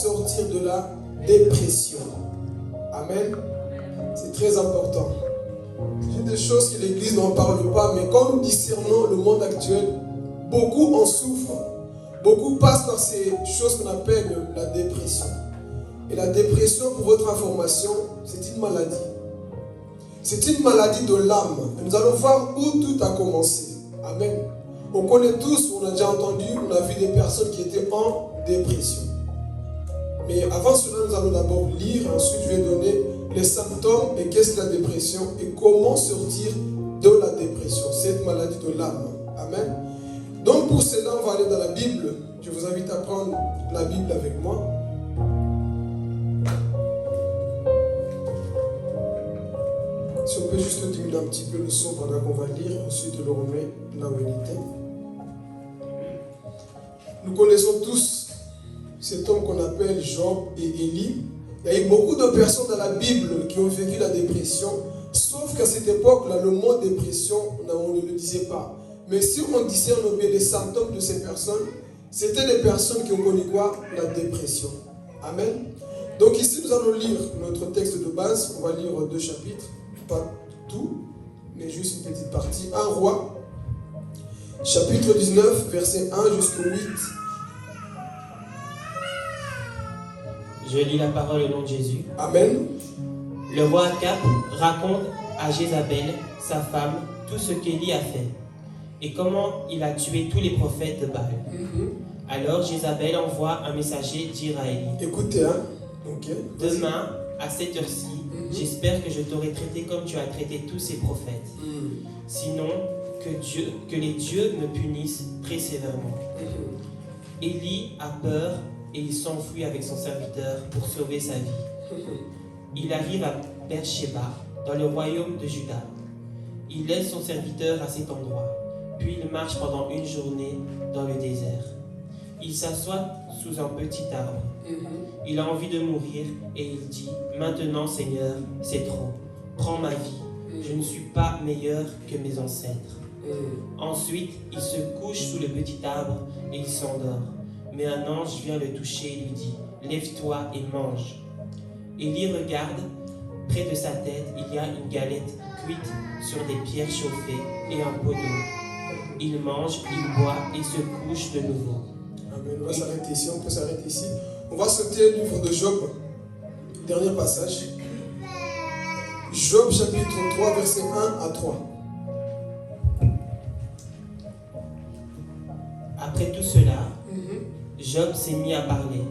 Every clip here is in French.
sortir de la dépression. Amen. C'est très important. C'est des choses que l'Église n'en parle pas, mais quand nous discernons le monde actuel, beaucoup en souffrent. Beaucoup passent par ces choses qu'on appelle la dépression. Et la dépression, pour votre information, c'est une maladie. C'est une maladie de l'âme. Et nous allons voir où tout a commencé. Amen. On connaît tous, on a déjà entendu, on a vu des personnes qui étaient en dépression. Mais avant cela, nous allons d'abord lire, ensuite je vais donner les symptômes et qu'est-ce que la dépression et comment sortir de la dépression, cette maladie de l'âme. Amen. Donc pour cela, on va aller dans la Bible. Je vous invite à prendre la Bible avec moi. Si on peut juste diminuer un petit peu le son pendant qu'on va lire, ensuite on le remet là où il était. Nous connaissons tous cet homme qu'on appelle Job et Élie. Il y a eu beaucoup de personnes dans la Bible qui ont vécu la dépression, sauf qu'à cette époque-là, le mot dépression, on ne le disait pas. Mais si on discerne bien les symptômes de ces personnes, c'était des personnes qui ont connu quoi? La dépression. Amen. Donc ici, nous allons lire notre texte de base. On va lire 2 chapitres, pas tout, mais juste une petite partie. 1 Roi, chapitre 19, verset 1 jusqu'au 8. Je lis la parole au nom de Jésus. Amen. Le roi Akab raconte à Jézabel, sa femme, tout ce qu'Élie a fait et comment il a tué tous les prophètes de Baal. Alors Jézabel envoie un messager dire à Élie: Écoutez, hein. Okay. Demain, à cette heure-ci, j'espère que je t'aurai traité comme tu as traité tous ces prophètes. Sinon, que les dieux me punissent très sévèrement. Élie a peur et il s'enfuit avec son serviteur pour sauver sa vie. Il arrive à Beersheba, dans le royaume de Juda. Il laisse son serviteur à cet endroit, puis il marche pendant une journée dans le désert. Il s'assoit sous un petit arbre. Il a envie de mourir et il dit: Maintenant, Seigneur, c'est trop. Prends ma vie. Je ne suis pas meilleur que mes ancêtres. Ensuite, il se couche sous le petit arbre et il s'endort. Mais un ange vient le toucher et lui dit: Lève-toi et mange. Élie regarde. Près de sa tête, il y a une galette cuite sur des pierres chauffées et un pot d'eau. Il mange, il boit et se couche de nouveau. Amen. On va s'arrêter ici, on peut s'arrêter ici. On va sauter le livre de Job. Dernier passage. Job chapitre 3, verset 1 à 3. Après tout cela, Job s'est mis à parler.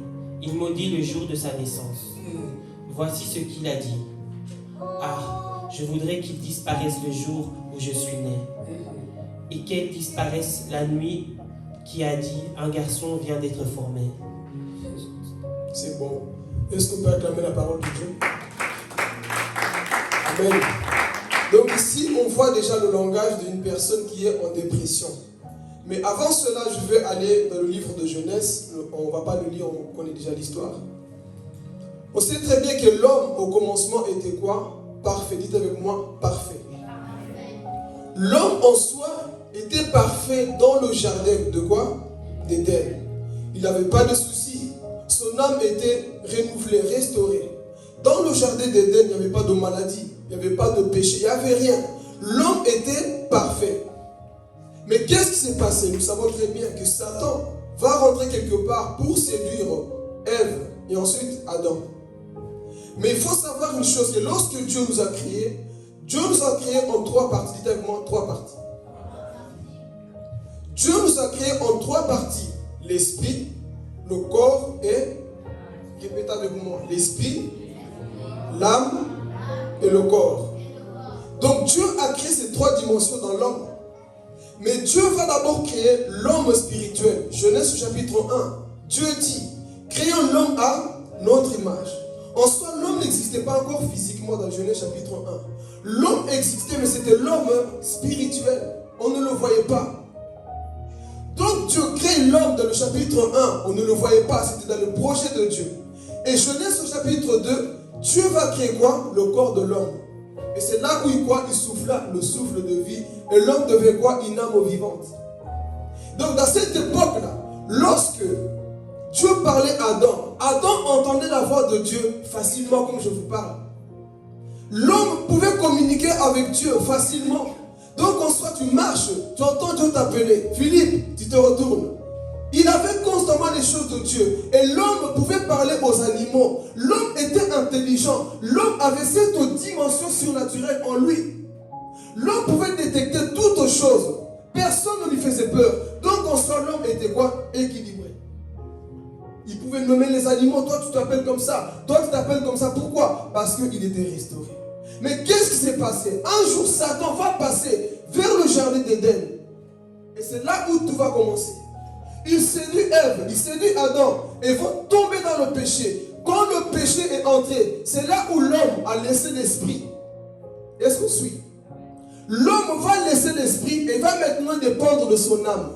Il maudit le jour de sa naissance. Voici ce qu'il a dit. Ah, je voudrais qu'il disparaisse le jour où je suis né. Et qu'elle disparaisse la nuit qui a dit: un garçon vient d'être formé. C'est bon. Est-ce qu'on peut acclamer la parole de Dieu? Amen. Donc ici, on voit déjà le langage d'une personne qui est en dépression. Mais avant cela, je vais aller dans le livre de Genèse. On ne va pas le lire, on connaît déjà l'histoire. On sait très bien que l'homme, au commencement, était quoi? Parfait. Dites avec moi, parfait. L'homme en soi était parfait dans le jardin de quoi? D'Éden. Il n'avait pas de soucis. Son âme était renouvelée, restaurée. Dans le jardin d'Éden, il n'y avait pas de maladie, il n'y avait pas de péché, il n'y avait rien. L'homme était parfait. Mais qu'est-ce qui s'est passé? Nous savons très bien que Satan va rentrer quelque part pour séduire Ève et ensuite Adam. Mais il faut savoir une chose, que lorsque Dieu nous a créés en 3 parties. Dites avec moi, 3 parties. Dieu nous a créés en 3 parties. L'esprit, le corps et, répétez avec moi, l'esprit, l'âme et le corps. Donc Dieu a créé ces 3 dimensions dans l'homme. Mais Dieu va d'abord créer l'homme spirituel. Genèse chapitre 1. Dieu dit: créons l'homme à notre image. En soi, l'homme n'existait pas encore physiquement dans Genèse chapitre 1. L'homme existait, mais c'était l'homme spirituel. On ne le voyait pas. Donc Dieu crée l'homme dans le chapitre 1. On ne le voyait pas, c'était dans le projet de Dieu. Et Genèse au chapitre 2, Dieu va créer quoi? Le corps de l'homme. Et c'est là où il souffla le souffle de vie. Et l'homme devait quoi? Une âme vivante. Donc dans cette époque-là, lorsque Dieu parlait à Adam. Adam entendait la voix de Dieu facilement comme je vous parle. L'homme pouvait communiquer avec Dieu facilement. Donc en soi, tu marches, tu entends Dieu t'appeler. Philippe, tu te retournes. Il avait constamment les choses de Dieu. Et l'homme pouvait parler aux animaux. L'homme était intelligent. L'homme avait cette dimension surnaturelle en lui. L'homme pouvait détecter toutes choses. Personne ne lui faisait peur. Donc en soi, l'homme était quoi? Équilibré. Il pouvait nommer les animaux. Toi, tu t'appelles comme ça. Toi, tu t'appelles comme ça. Pourquoi? Parce qu'il était restauré. Mais qu'est-ce qui s'est passé? Un jour, Satan va passer vers le jardin d'Éden. Et c'est là où tout va commencer. Il séduit Ève, il séduit Adam et vont tomber dans le péché. Quand le péché est entré, c'est là où l'homme a laissé l'esprit. Est-ce qu'on suit? L'homme va laisser l'esprit et va maintenant dépendre de son âme.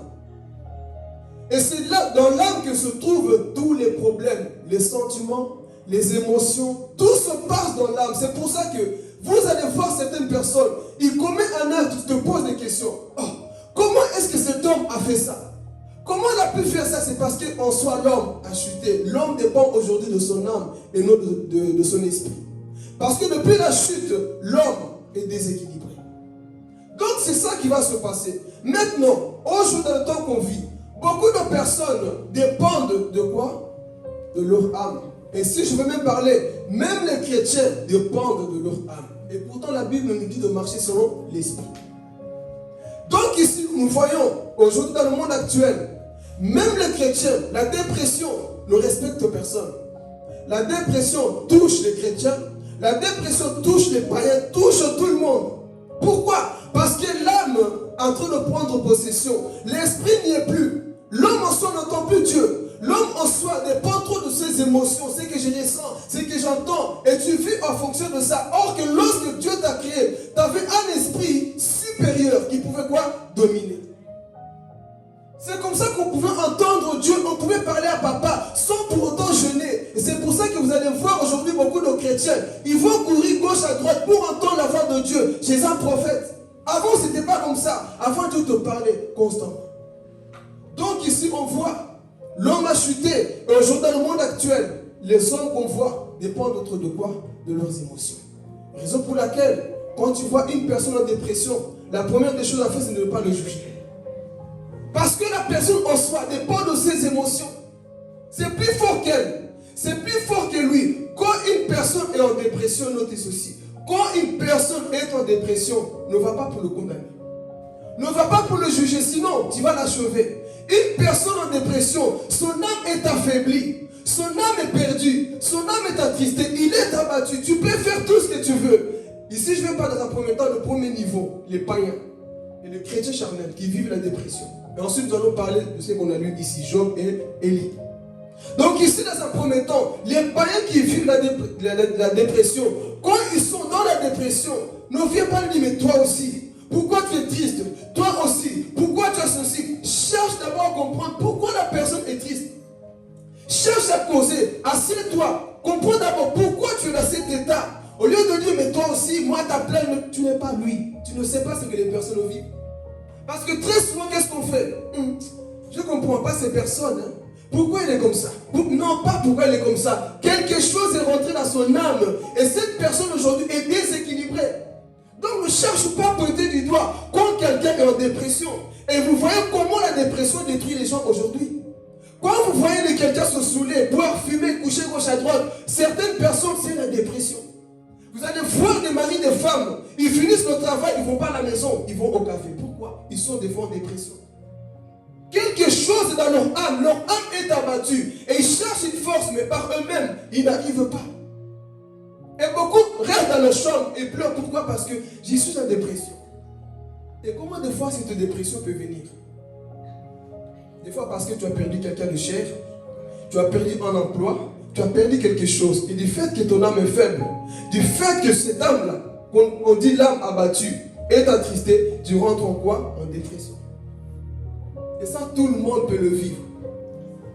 Et c'est là, dans l'âme, que se trouvent tous les problèmes, les sentiments, les émotions. Tout se passe dans l'âme. C'est pour ça que vous allez voir certaines personnes, ils commettent un acte, tu te poses des questions. Oh, comment est-ce que cet homme a fait ça? Comment il a pu faire ça? C'est parce qu'en soi, l'homme a chuté. L'homme dépend aujourd'hui de son âme et non de son esprit. Parce que depuis la chute, l'homme est déséquilibré. Donc c'est ça qui va se passer. Maintenant, aujourd'hui, dans le temps qu'on vit, beaucoup de personnes dépendent de quoi? De leur âme. Et si je veux même parler, même les chrétiens dépendent de leur âme. Et pourtant la Bible nous dit de marcher selon l'esprit. Donc ici, nous voyons aujourd'hui dans le monde actuel, même les chrétiens, la dépression ne respecte personne. La dépression touche les chrétiens, la dépression touche les païens, touche tout le monde. Pourquoi? Parce que l'âme est en train de prendre possession. L'esprit n'y est plus. L'homme en soi n'entend plus Dieu. L'homme en soi dépend trop de ses émotions, ce que je ressens, ce que j'entends, et tu vis en fonction de ça. Or que lorsque Dieu t'a créé, tu avais un esprit supérieur qui pouvait quoi? Dominer. C'est comme ça qu'on pouvait entendre Dieu, on pouvait parler à papa sans pour autant jeûner. Et c'est pour ça que vous allez voir aujourd'hui beaucoup de chrétiens, ils vont courir gauche à droite pour entendre la voix de Dieu chez un prophète. Avant, ce n'était pas comme ça. Avant, Dieu te parlait constamment. Donc ici, on voit, l'homme a chuté. Et aujourd'hui, dans le monde actuel, les hommes qu'on voit dépendent de quoi? De leurs émotions. Raison pour laquelle, quand tu vois une personne en dépression, la première des choses à faire, c'est de ne pas le juger. Parce que la personne en soi dépend de ses émotions. C'est plus fort qu'elle. C'est plus fort que lui. Quand une personne est en dépression, notez ceci. Quand une personne est en dépression, ne va pas pour le condamner. Ne va pas pour le juger, sinon tu vas l'achever. Une personne en dépression, son âme est affaiblie. Son âme est perdue. Son âme est attristée. Il est abattu. Tu peux faire tout ce que tu veux. Ici, je ne vais pas dans un premier temps, le premier niveau, les païens et les chrétiens charnels qui vivent la dépression. Et ensuite, nous allons parler de ce qu'on a lu ici, Job et Élie. Donc ici, dans un premier temps, les païens qui vivent la dépression, quand ils sont dans la dépression, ne viens pas lui dire, mais toi aussi, pourquoi tu es triste? Toi aussi, pourquoi tu as ceci? Cherche d'abord à comprendre pourquoi la personne est triste. Cherche à causer, assieds-toi, comprends d'abord pourquoi tu es dans cet état. Au lieu de dire, mais toi aussi, moi ta plainte, tu n'es pas lui. Tu ne sais pas ce que les personnes vivent. Parce que très souvent, qu'est-ce qu'on fait? Je ne comprends pas ces personnes. Hein. Pourquoi il est comme ça? Non, pas pourquoi il est comme ça. Quelque chose est rentré dans son âme. Et cette personne aujourd'hui est déséquilibrée. Donc ne cherche pas à pointer du doigt quand quelqu'un est en dépression. Et vous voyez comment la dépression détruit les gens aujourd'hui. Quand vous voyez quelqu'un se saouler, boire, fumer, coucher gauche à droite, certaines personnes, c'est la dépression. Vous allez voir des maris, des femmes, ils finissent le travail, ils ne vont pas à la maison, ils vont au café. Pourquoi? Ils sont des fois en dépression. Quelque chose dans leur âme est abattue. Et ils cherchent une force, mais par eux-mêmes, ils n'arrivent pas. Et beaucoup restent dans leur chambre et pleurent. Pourquoi? Parce que j'y suis en dépression. Et comment des fois cette dépression peut venir? Des fois parce que tu as perdu quelqu'un de cher, tu as perdu un emploi, tu as perdu quelque chose. Et du fait que ton âme est faible, du fait que cette âme-là, qu'on dit l'âme abattue, est attristée, tu rentres en quoi? En dépression. Et ça, tout le monde peut le vivre.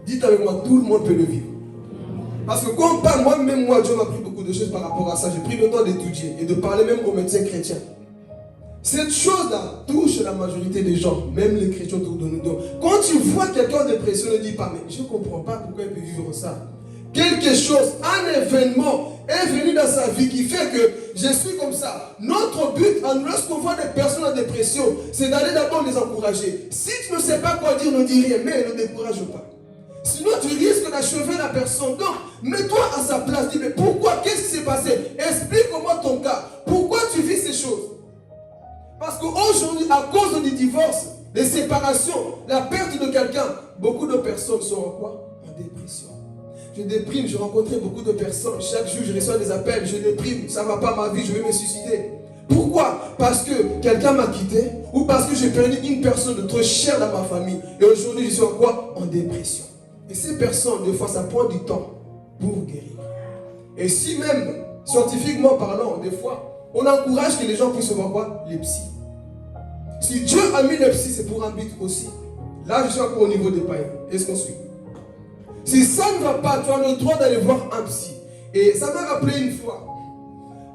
Dites avec moi, tout le monde peut le vivre. Parce que quand on parle, moi-même, Dieu m'a appris beaucoup de choses par rapport à ça. J'ai pris le temps d'étudier et de parler même aux médecins chrétiens. Cette chose-là touche la majorité des gens, même les chrétiens autour de nous. Donc, quand tu vois quelqu'un en dépression, ne dis pas, mais je ne comprends pas pourquoi il peut vivre ça. Quelque chose, un événement est venu dans sa vie qui fait que je suis comme ça. Notre but, lorsqu'on voit des personnes en dépression, c'est d'aller d'abord les encourager. Si tu ne sais pas quoi dire, ne dis rien, mais ne décourage pas. Sinon, tu risques d'achever la personne. Donc, mets-toi à sa place. Dis, mais pourquoi? Qu'est-ce qui s'est passé? Explique-moi ton cas. Pourquoi tu vis ces choses? Parce qu'aujourd'hui, à cause du divorce, des séparations, la perte de quelqu'un, beaucoup de personnes sont en quoi? En dépression. Je déprime, j'ai rencontré beaucoup de personnes. Chaque jour, je reçois des appels. Je déprime, ça ne va pas ma vie, je vais me suicider. Pourquoi? Parce que quelqu'un m'a quitté ou parce que j'ai perdu une personne de trop chère dans ma famille. Et aujourd'hui, je suis en quoi? En dépression. Et ces personnes, des fois, ça prend du temps pour guérir. Et si même, scientifiquement parlant, des fois, on encourage que les gens puissent voir quoi? Les psys. Si Dieu a mis les psys, c'est pour un but aussi. Là, je suis encore au niveau des païens. Est-ce qu'on suit? Si ça ne va pas, tu as le droit d'aller voir un psy. Et ça m'a rappelé une fois,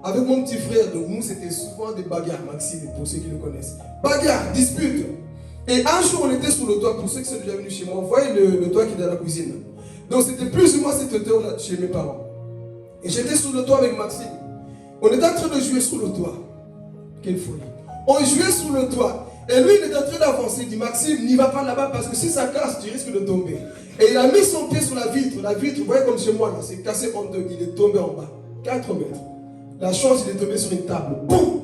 avec mon petit frère, donc nous, c'était souvent des bagarres, Maxime, pour ceux qui le connaissent. Bagarres, disputes. Et un jour, on était sur le toit, pour ceux qui sont déjà venus chez moi, vous voyez le toit qui est dans la cuisine. Donc c'était plus ou moins cette hauteur-là chez mes parents. Et j'étais sur le toit avec Maxime. On était en train de jouer sur le toit. Quelle folie. On jouait sur le toit. Et lui, il est en train d'avancer. Il dit, Maxime, n'y va pas là-bas parce que si ça casse, tu risques de tomber. Et il a mis son pied sur la vitre. La vitre, vous voyez comme chez moi, là, c'est cassé en deux. Il est tombé en bas. 4 mètres. La chance, il est tombé sur une table. Boum!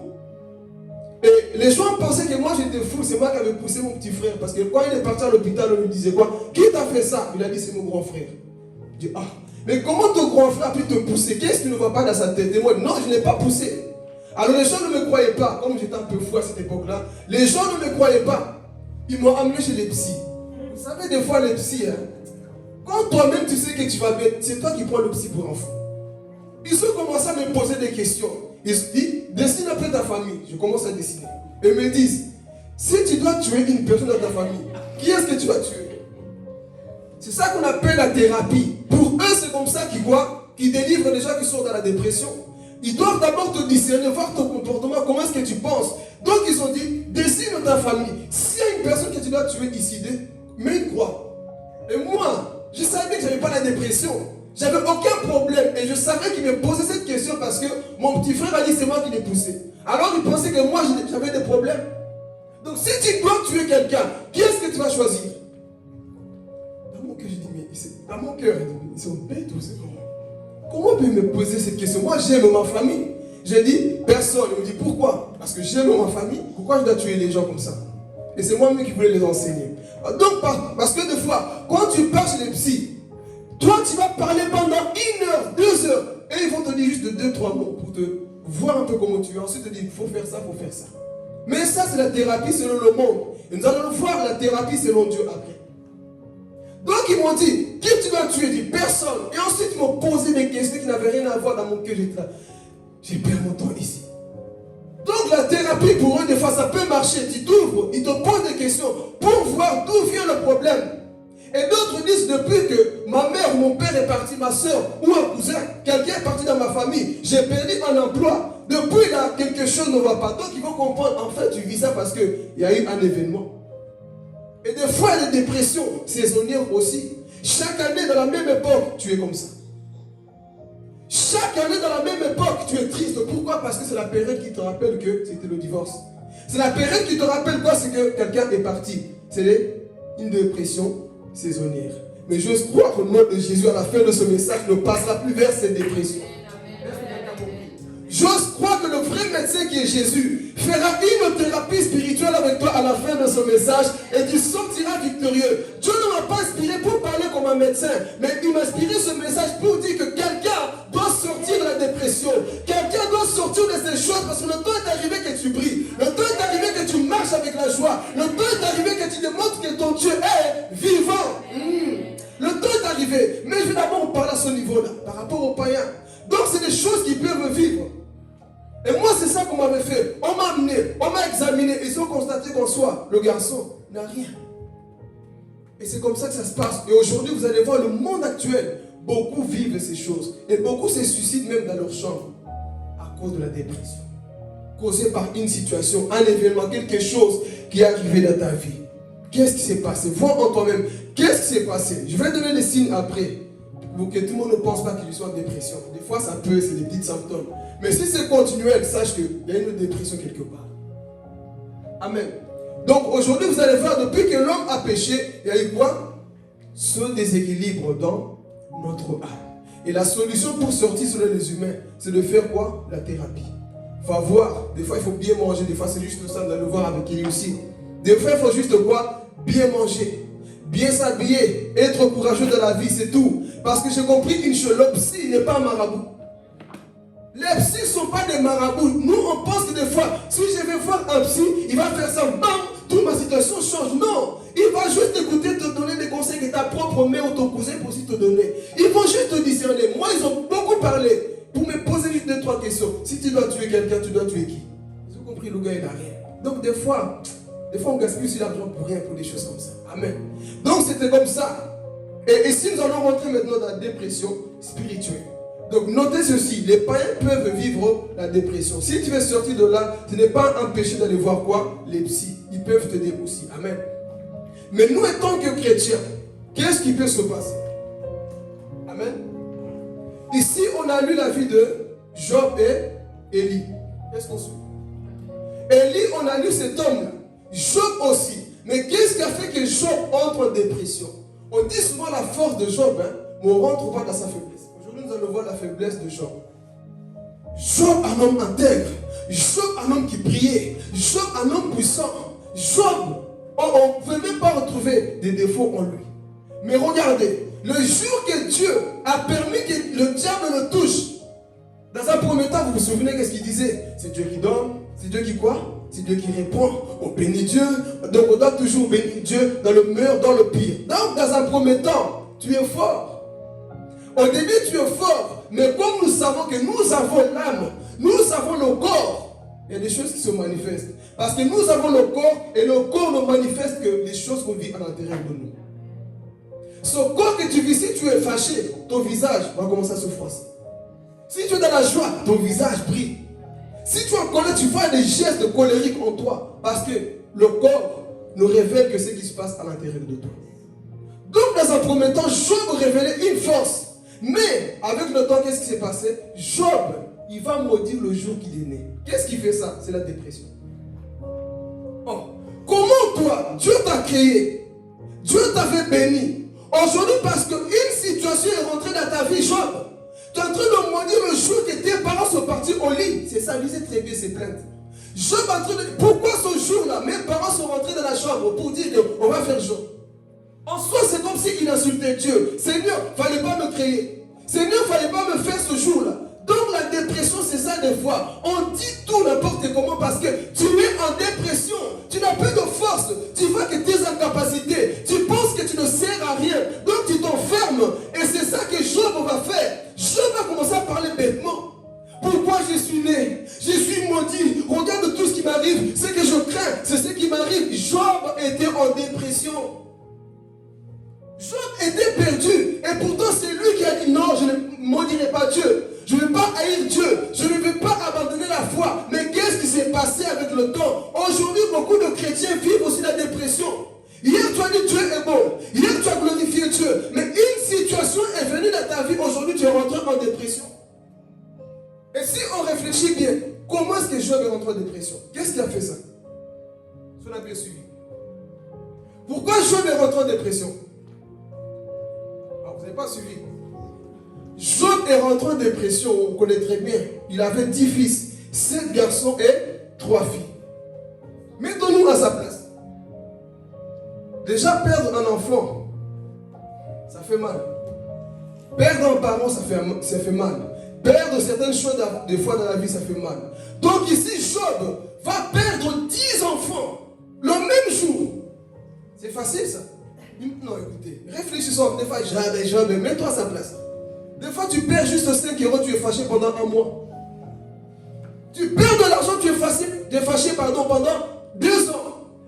Et les gens pensaient que moi, j'étais fou. C'est moi qui avais poussé mon petit frère. Parce que quand il est parti à l'hôpital, on lui disait quoi? Qui t'a fait ça? Il a dit, c'est mon grand frère. Je dis, ah, mais comment ton grand frère a pu te pousser? Qu'est-ce que tu ne vois pas dans sa tête? Et moi, non, je ne l'ai pas poussé. Alors les gens ne me croyaient pas, comme j'étais un peu fou à cette époque-là, les gens ne me croyaient pas. Ils m'ont amené chez les psys. Vous savez, des fois les psys, quand toi-même tu sais que tu vas bien, c'est toi qui prends le psy pour enfant. Ils ont commencé à me poser des questions. Ils se disent, dessine un peu ta famille. Je commence à dessiner. Et ils me disent, si tu dois tuer une personne dans ta famille, qui est-ce que tu vas tuer? C'est ça qu'on appelle la thérapie. Pour eux, c'est comme ça qu'ils voient, qu'ils délivrent les gens qui sont dans la dépression. Ils doivent d'abord te discerner, voir ton comportement, comment est-ce que tu penses. Donc ils ont dit, dessine ta famille. S'il y a une personne que tu dois tuer ici, mets une croix. Et moi, je savais que je n'avais pas la dépression. J'avais aucun problème. Et je savais qu'il me posait cette question parce que mon petit frère a dit, c'est moi qui l'ai poussé. Alors il pensait que moi, j'avais des problèmes. Donc si tu dois tuer quelqu'un, qui est-ce que tu vas choisir? Dans mon cœur, je dis, mais dans mon cœur, ils sont bêtes ou c'est comment? Comment on peut me poser cette question? Moi, j'aime ma famille. J'ai dit, personne. Il me dit, pourquoi? Parce que j'aime ma famille. Pourquoi je dois tuer les gens comme ça? Et c'est moi-même qui voulais les enseigner. Donc, parce que des fois, quand tu pars chez les psys, toi, tu vas parler pendant 1 heure, 2 heures. Et ils vont te dire juste 2-3 mots pour te voir un peu comment tu es. Ensuite, ils te disent, il faut faire ça, il faut faire ça. Mais ça, c'est la thérapie selon le monde. Et nous allons voir la thérapie selon Dieu après. Donc ils m'ont dit, qui tu vas tuer? Dit personne. Et ensuite ils m'ont posé des questions qui n'avaient rien à voir dans mon cœur. J'ai perdu mon temps ici. Donc la thérapie pour eux, des fois ça peut marcher. Tu t'ouvres, ils te posent des questions pour voir d'où vient le problème. Et d'autres disent, depuis que ma mère ou mon père est parti, ma soeur ou un cousin, quelqu'un est parti dans ma famille, j'ai perdu un emploi. Depuis là, quelque chose ne va pas. Donc ils vont comprendre, en fait tu vis ça parce qu'il y a eu un événement. Et des fois, il y a des dépressions saisonnières aussi. Chaque année, dans la même époque, tu es comme ça. Chaque année, dans la même époque, tu es triste. Pourquoi? Parce que c'est la période qui te rappelle que c'était le divorce. C'est la période qui te rappelle quoi? C'est que quelqu'un est parti. C'est une dépression saisonnière. Mais j'ose croire qu'au nom de Jésus, à la fin de ce message, ne passera plus vers cette dépression. J'ose croire que le vrai médecin qui est Jésus fera une thérapie spirituelle avec toi à la fin de ce message et tu sortiras victorieux. Dieu ne m'a pas inspiré pour parler comme un médecin, mais il m'a inspiré ce message pour dire que quelqu'un doit sortir de la dépression. Quelqu'un doit sortir de ces choses parce que le temps est arrivé que tu brilles. Le temps est arrivé que tu marches avec la joie. Le temps est arrivé que tu démontres que ton Dieu est vivant. Le temps est arrivé. Mais je vais d'abord parler à ce niveau-là, par rapport aux païens. Donc c'est des choses qui peuvent vivre. Et moi, c'est ça qu'on m'avait fait. On m'a amené, on m'a examiné. Ils ont constaté qu'en soi, le garçon n'a rien. Et c'est comme ça que ça se passe. Et aujourd'hui, vous allez voir le monde actuel. Beaucoup vivent ces choses. Et beaucoup se suicident même dans leur chambre à cause de la dépression. causé par une situation, un événement, quelque chose qui est arrivé dans ta vie. Qu'est-ce qui s'est passé? Vois en toi-même. Qu'est-ce qui s'est passé? Je vais donner les signes après. Pour que tout le monde ne pense pas qu'il soit en dépression. Des fois, ça peut, c'est des petits symptômes. Mais si c'est continuel, sache qu'il y a une dépression quelque part. Amen. Donc aujourd'hui, vous allez voir, depuis que l'homme a péché, il y a eu quoi? Ce déséquilibre dans notre âme. Et la solution pour sortir sur les humains, c'est de faire quoi? La thérapie. Il faut voir, des fois il faut bien manger, des fois c'est juste ça, vous allez le voir avec lui aussi. Des fois il faut juste quoi? Bien manger, bien s'habiller, être courageux dans la vie, c'est tout. Parce que j'ai compris une chose, le psy n'est pas un marabout. Les psys ne sont pas des marabouts. Nous on pense que des fois, si je vais voir un psy, il va faire ça, bam, toute ma situation change. Non, il va juste écouter, te donner des conseils que ta propre mère ou ton cousin peut aussi te donner. Ils vont juste te discerner. Moi ils ont beaucoup parlé pour me poser juste 2-3 questions. Si tu dois tuer quelqu'un, tu dois tuer qui? Vous avez compris, le gars il n'a rien. Donc des fois on gaspille aussi l'argent pour rien, pour des choses comme ça. Amen. Donc c'était comme ça. Et si nous allons rentrer maintenant dans la dépression spirituelle. Donc notez ceci, les païens peuvent vivre la dépression. Si tu veux sortir de là, tu n'es pas empêché d'aller voir quoi? Les psys. Ils peuvent t'aider aussi. Amen. Mais nous, étant que chrétiens, qu'est-ce qui peut se passer? Amen. Ici, on a lu la vie de Job et Élie. Qu'est-ce qu'on suit? Élie, on a lu cet homme-là. Job aussi. Mais qu'est-ce qui a fait que Job entre en dépression? On dit souvent la force de Job, mais on ne rentre pas dans sa faiblesse. Aujourd'hui, nous allons voir la faiblesse de Job. Job, un homme intègre. Job, un homme qui priait. Job, un homme puissant. Job, on ne peut même pas retrouver des défauts en lui. Mais regardez, le jour que Dieu a permis que le diable le touche, dans un premier temps, vous vous souvenez qu'est-ce qu'il disait? C'est Dieu qui donne, c'est Dieu qui quoi? C'est Dieu qui répond. On bénit Dieu. Donc on doit toujours bénir Dieu dans le meilleur, dans le pire. Donc dans un premier temps, tu es fort. Au début, tu es fort. Mais comme nous savons que nous avons l'âme, nous avons le corps, il y a des choses qui se manifestent. Parce que nous avons le corps et le corps ne manifeste que les choses qu'on vit à l'intérieur de nous. Ce corps que tu vis, si tu es fâché, ton visage va commencer à se froisser. Si tu es dans la joie, ton visage brille. Si tu es en colère, tu vois des gestes colériques en toi. Parce que le corps nous révèle que ce qui se passe à l'intérieur de toi. Donc dans un premier temps, Job révélait une force. Mais avec le temps, qu'est-ce qui s'est passé? Job, il va maudire le jour qu'il est né. Qu'est-ce qui fait ça? C'est la dépression. Oh. Comment toi, Dieu t'a créé, Dieu t'avait béni. Aujourd'hui, parce qu'une situation est rentrée dans ta vie, Job, tu es en train de maudire le jour que tes parents sont partis au lit. C'est ça, lisez très bien ces plaintes. Job est en train de dire, pourquoi ce jour-là, mes parents sont rentrés dans la chambre pour dire qu'on va faire Job. En soi, c'est comme s'il insultait Dieu. Seigneur, il ne fallait pas me créer. Seigneur, il ne fallait pas me faire ce jour-là. Donc la dépression, c'est ça des fois. On dit tout n'importe comment parce que tu es en dépression. Tu n'as plus de force. Tu vois que tes incapacités. Tu penses que tu ne sers à rien. Donc tu t'enfermes. Et c'est ça que Job va faire. Job va commencer à parler bêtement. Pourquoi je suis né? Je suis maudit. Regarde tout ce qui m'arrive. Ce que je crains, c'est ce qui m'arrive. Job était en dépression. Job était perdu. Et pourtant c'est lui qui a dit non, je ne maudirai pas Dieu. Je ne vais pas haïr Dieu. Je ne vais pas abandonner la foi. Mais qu'est-ce qui s'est passé avec le temps? Aujourd'hui, beaucoup de chrétiens vivent aussi la dépression. Hier, tu as dit Dieu est bon. Hier, tu as glorifié Dieu. Mais une situation est venue dans ta vie. Aujourd'hui, tu es rentré en dépression. Et si on réfléchit bien, comment est-ce que Job est rentré en dépression? Qu'est-ce qui a fait ça? Si on a bien suivi. Pourquoi Job est rentré en dépression? Alors, vous n'avez pas suivi. Job est rentré en dépression, on connaît très bien. Il avait 10 fils, 7 garçons et 3 filles. Mettons-nous à sa place. Déjà, perdre un enfant, ça fait mal. Perdre un parent, ça fait mal. Perdre certaines choses des fois dans la vie, ça fait mal. Donc ici, Job va perdre 10 enfants le même jour. C'est facile ça? Non, écoutez, réfléchissons. Des fois, Job, mets-toi à sa place. Des fois, tu perds juste 5 €, tu es fâché pendant un mois. Tu perds de l'argent, tu es fâché pendant 2 ans.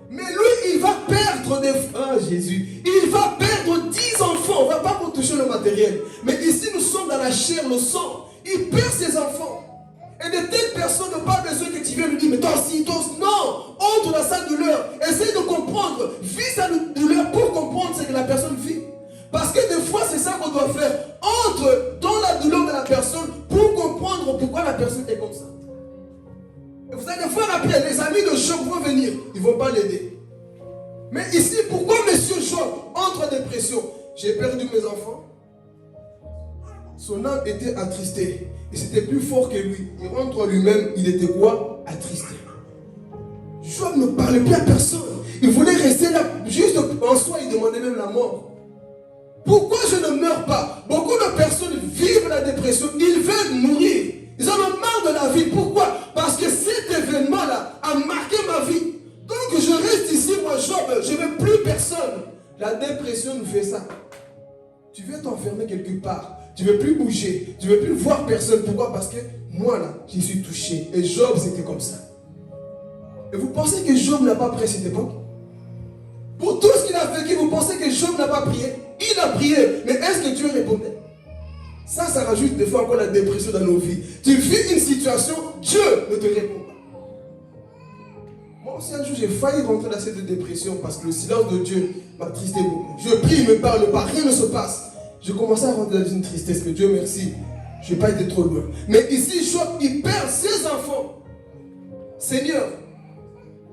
Mais lui, il va perdre des... Ah, Jésus. Il va perdre 10 enfants. On ne va pas pour toucher le matériel. Mais ici, nous sommes dans la chair, le sang. Il perd ses enfants. Et de telles personnes n'ont pas besoin que tu viennes lui dire, mais toi aussi, non, entre dans sa douleur, essaye de comprendre, vis sa douleur pour comprendre ce que la personne vit. Parce que des fois, c'est ça qu'on doit faire. Entre dans la douleur de la personne pour comprendre pourquoi la personne est comme ça. Et vous allez voir après, les amis de Job vont venir, ils ne vont pas l'aider. Mais ici, pourquoi monsieur Job entre en dépression? J'ai perdu mes enfants. Son âme était attristée. Et c'était plus fort que lui. Il rentre en lui-même, il était quoi? Attristé. Job ne parlait plus à personne. Il voulait rester là, juste en soi, il demandait même la mort. Pourquoi je ne meurs pas? Beaucoup de personnes vivent la dépression, ils veulent mourir. Ils en ont marre de la vie. Pourquoi? Parce que cet événement-là a marqué ma vie. Donc je reste ici, moi Job, je ne veux plus personne. La dépression nous fait ça. Tu veux t'enfermer quelque part. Tu ne veux plus bouger. Tu ne veux plus voir personne. Pourquoi? Parce que moi là, j'y suis touché. Et Job, c'était comme ça. Et vous pensez que Job n'a pas prié à cette époque? Pour tout ce qu'il a vécu, vous pensez que Job n'a pas prié? Il a prié. Mais est-ce que Dieu répondait? Ça rajoute des fois encore la dépression dans nos vies. Tu vis une situation, Dieu ne te répond pas. Moi aussi un jour j'ai failli rentrer dans cette dépression parce que le silence de Dieu m'attristait beaucoup. Je prie, il ne me parle pas, rien ne se passe. Je commençais à rentrer dans une tristesse, mais Dieu merci, je n'ai pas été trop loin. Mais ici, Job, il perd ses enfants. Seigneur,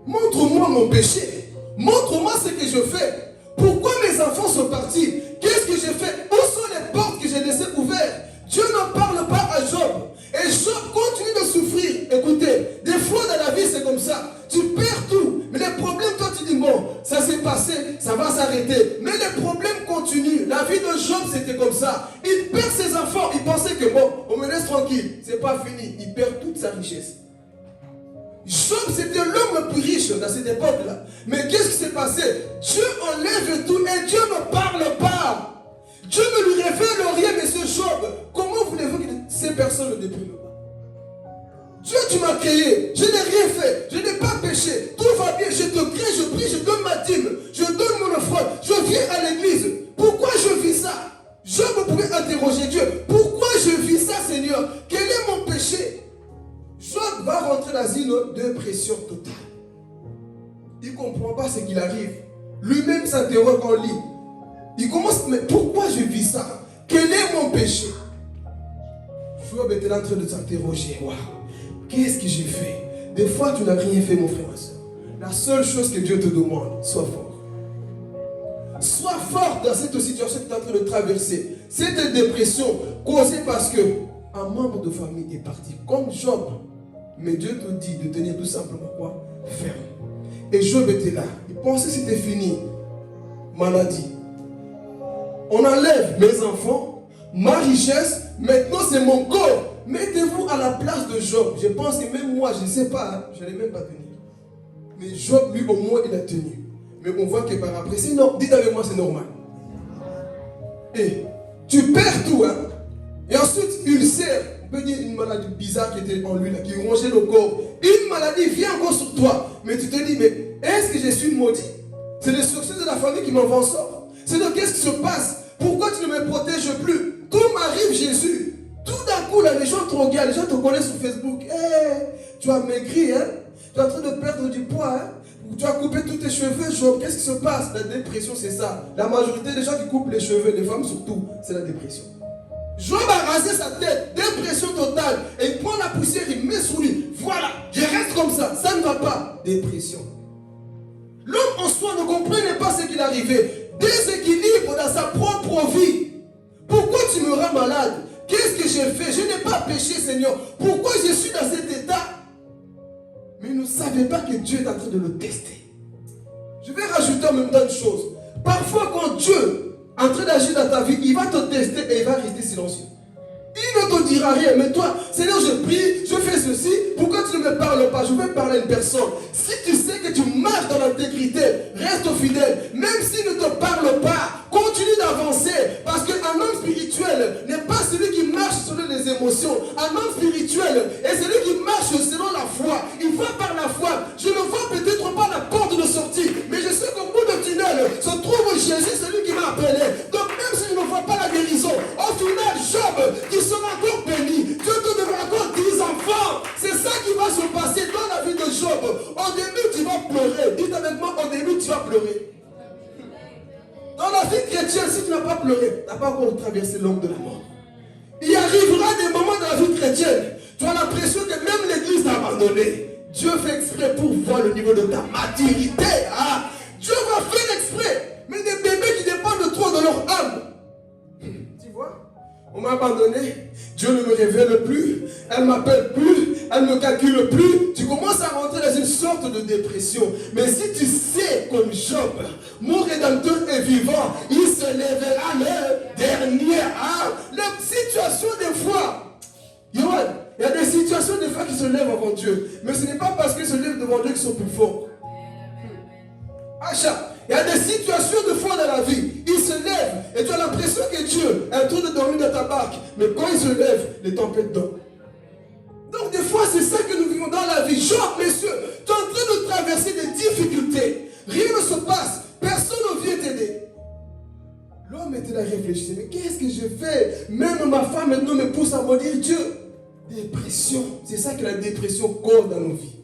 montre-moi mon péché. Montre-moi ce que je fais. Pourquoi mes enfants sont partis? Qu'est-ce que j'ai fait? Où sont les portes que j'ai laissées ouvertes? Dieu n'en parle pas à Job. Et Job continue de souffrir. Écoutez, des fois dans la vie c'est comme ça. Tu perds tout. Mais les problèmes, toi tu dis bon, ça s'est passé, ça va s'arrêter. Mais les problèmes continuent. La vie de Job c'était comme ça. Il perd ses enfants. Il pensait que bon, on me laisse tranquille. C'est pas fini. Il perd toute sa richesse. Job, c'était l'homme le plus riche dans cette époque-là. Mais qu'est-ce qui s'est passé? Dieu enlève tout et Dieu ne parle pas. Dieu ne lui révèle rien, mais ce Job, comment voulez-vous que ces personnes ne dépriment pas? Dieu, tu m'as créé, je n'ai rien fait, je n'ai pas péché, tout va bien, je te crée, je prie, je donne ma dîme, je donne mon offrande, je viens à l'église. Pourquoi je vis ça? Job pouvait interroger Dieu. Pourquoi je vis ça, Seigneur? Quel est mon péché? Job va rentrer dans une dépression totale. Il ne comprend pas ce qu'il arrive. Lui-même s'interroge en lit. Il commence, mais pourquoi je vis ça? Quel est mon péché? Job était en train de s'interroger. Waouh, qu'est-ce que j'ai fait? Des fois, tu n'as rien fait, mon frère, ma soeur. La seule chose que Dieu te demande, sois fort. Sois fort dans cette situation que tu es en train de traverser. Cette dépression causée parce que un membre de famille est parti, comme Job. Mais Dieu te dit de tenir tout simplement quoi? Ferme. Et Job était là. Il pensait que c'était fini. Maladie. On enlève mes enfants, ma richesse, maintenant c'est mon corps. Mettez-vous à la place de Job. Je pense que même moi, je ne sais pas, hein, je n'allais même pas tenir. Mais Job, lui, au moins, il a tenu. Mais on voit que par après, c'est normal. Dites avec moi, c'est normal. Et tu perds tout, hein. Et ensuite, ulcère, on peut dire une maladie bizarre qui était en lui, là, qui rongeait le corps. Une maladie vient encore sur toi. Mais tu te dis, mais est-ce que je suis maudit? C'est les sorciers de la famille qui m'envoient en sort. C'est donc qu'est-ce qui se passe? Pourquoi tu ne me protèges plus? Tout m'arrive, Jésus. Tout d'un coup, là, les gens te regardent, les gens te connaissent sur Facebook. Hey, tu as maigri, hein? Tu es en train de perdre du poids, hein? Tu as coupé tous tes cheveux, Job. Qu'est-ce qui se passe? La dépression, c'est ça. La majorité des gens qui coupent les cheveux, les femmes surtout, c'est la dépression. Job a rasé sa tête, dépression totale. Et il prend la poussière, il met sur lui. Voilà, je reste comme ça, ça ne va pas. Dépression. L'homme en soi ne comprenait pas ce qu'il arrivait. Déséquilibre dans sa propre vie. Pourquoi tu me rends malade? Qu'est-ce que j'ai fait? Je n'ai pas péché, Seigneur. Pourquoi je suis dans cet état? Mais il ne savait pas que Dieu est en train de le tester. Je vais rajouter en même temps une chose. Parfois, quand Dieu est en train d'agir dans ta vie, il va te tester et il va rester silencieux. Il ne te dira rien. Mais toi, Seigneur, je prie, je fais ceci. Pourquoi tu ne me parles pas? Je vais parler à une personne. Si tu sais que tu marches dans l'intégrité, reste fidèle. Même s'il ne te parle pas, continue d'avancer. Parce qu'un homme spirituel n'est pas celui qui marche selon les émotions. Un homme spirituel est celui qui marche selon la foi. Il va par la foi. Je ne vois peut-être pas la porte de sortie, mais je sais qu'au bout du tunnel se trouve Jésus, celui qui m'a appelé. Donc même si je ne vois pas la guérison, au final, Job, qui sera encore béni, Dieu te donnera encore 10 enfants. pleurer. Dans la vie chrétienne, si tu n'as pas pleuré, tu n'as pas encore traversé l'ombre de la mort. Il arrivera des moments dans la vie chrétienne, tu as l'impression que même l'église t'a abandonné. Dieu fait exprès pour voir le niveau de ta maturité. Hein? Dieu va faire exprès. Mais des bébés qui dépendent de toi dans leur âme. Tu vois? On m'a abandonné. Dieu ne me révèle plus. Elle ne m'appelle plus. Elle ne me calcule plus. Tu commences à rentrer dans une sorte de dépression. Mais si tu sais comme Job, mon Rédempteur est vivant, il se lèvera le dernier. Hein? La situation des fois, Yoann, il y a des situations des fois qui se lèvent avant Dieu. Mais ce n'est pas parce qu'ils se lèvent devant Dieu qu'ils sont plus forts. Acha, il y a des situations de foi dans la vie. Il se lève et tu as l'impression que Dieu est en train de dormir dans ta barque. Mais quand il se lève, les tempêtes dorment. Donc des fois, c'est ça que nous vivons dans la vie. Genre, messieurs, tu es en train de traverser des difficultés. Rien ne se passe. Personne ne vient t'aider. L'homme était là à réfléchir. Mais qu'est-ce que je fais? Même ma femme maintenant me pousse à maudire Dieu. Dépression. C'est ça que la dépression cause dans nos vies.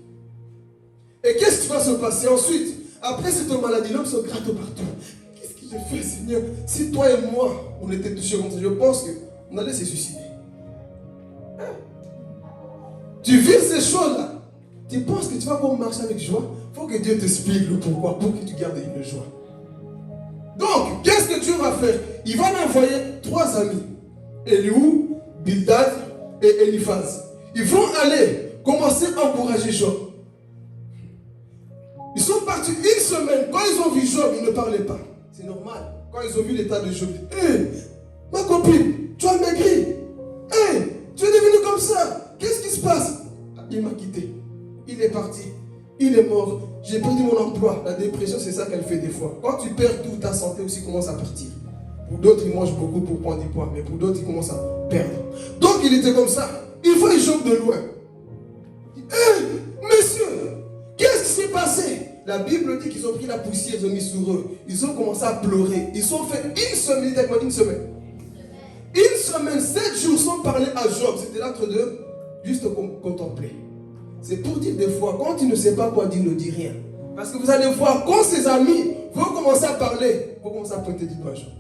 Et qu'est-ce qui va se passer ensuite? Après cette maladie, l'homme se gratte partout. Qu'est-ce que j'ai fait, Seigneur? Si toi et moi, on était touchés comme ça, je pense qu'on allait se suicider. Hein? Tu vis ces choses-là. Tu penses que tu vas pouvoir marcher avec joie? Il faut que Dieu t'explique le pourquoi, pour que tu gardes une joie. Donc, qu'est-ce que Dieu va faire? Il va envoyer 3 amis. Eliou, Bildad et Eliphaz. Ils vont aller commencer à encourager Job. Ils sont partis une semaine. Quand ils ont vu Job, ils ne parlaient pas. C'est normal. Quand ils ont vu l'état de Job, ils disent, hey, ma copine, tu as maigri. Hey, tu es devenu comme ça. Qu'est-ce qui se passe? Il m'a quitté. Il est parti. Il est mort. J'ai perdu mon emploi. La dépression, c'est ça qu'elle fait des fois. Quand tu perds tout, ta santé aussi commence à partir. Pour d'autres, ils mangent beaucoup pour prendre du poids. Mais pour d'autres, ils commencent à perdre. Donc, il était comme ça. Il voit Job de loin. Hey, monsieur, qu'est-ce qui s'est passé? La Bible dit qu'ils ont pris la poussière, ils ont mis sur eux. Ils ont commencé à pleurer. Ils ont fait une semaine, une semaine. Une semaine, 7 jours sans parler à Job. C'était l'entre deux, juste contempler. C'est pour dire des fois, quand tu ne sais pas quoi dire, ne dis rien. Parce que vous allez voir, quand ses amis vont commencer à parler, vont commencer à pointer du doigt Job.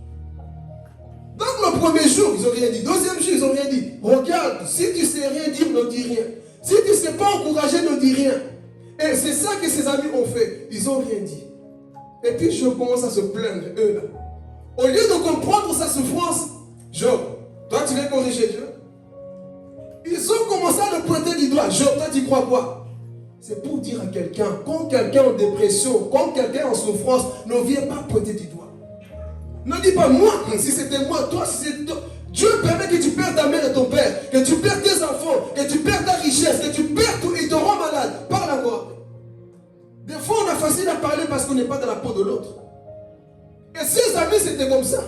Donc le premier jour, ils n'ont rien dit. Deuxième jour, ils n'ont rien dit. Regarde, si tu ne sais rien dire, ne dis rien. Si tu ne sais pas encourager, ne dis rien. Et c'est ça que ses amis ont fait. Ils n'ont rien dit. Et puis Job commence à se plaindre, eux là. Au lieu de comprendre sa souffrance, Job, toi tu veux corriger Dieu? Ils ont commencé à le pointer du doigt. Job, toi tu crois quoi? C'est pour dire à quelqu'un, quand quelqu'un est en dépression, quand quelqu'un est en souffrance, ne viens pas pointer du doigt. Ne dis pas moi, si c'était moi, toi, si c'était toi. Dieu permet que tu perdes ta mère et ton père, que tu perdes tes enfants, que tu perdes ta richesse, que tu perds tout, il te rend malade. Parle à moi. Des fois, on a facile à parler parce qu'on n'est pas dans la peau de l'autre. Et ses amis, c'était comme ça.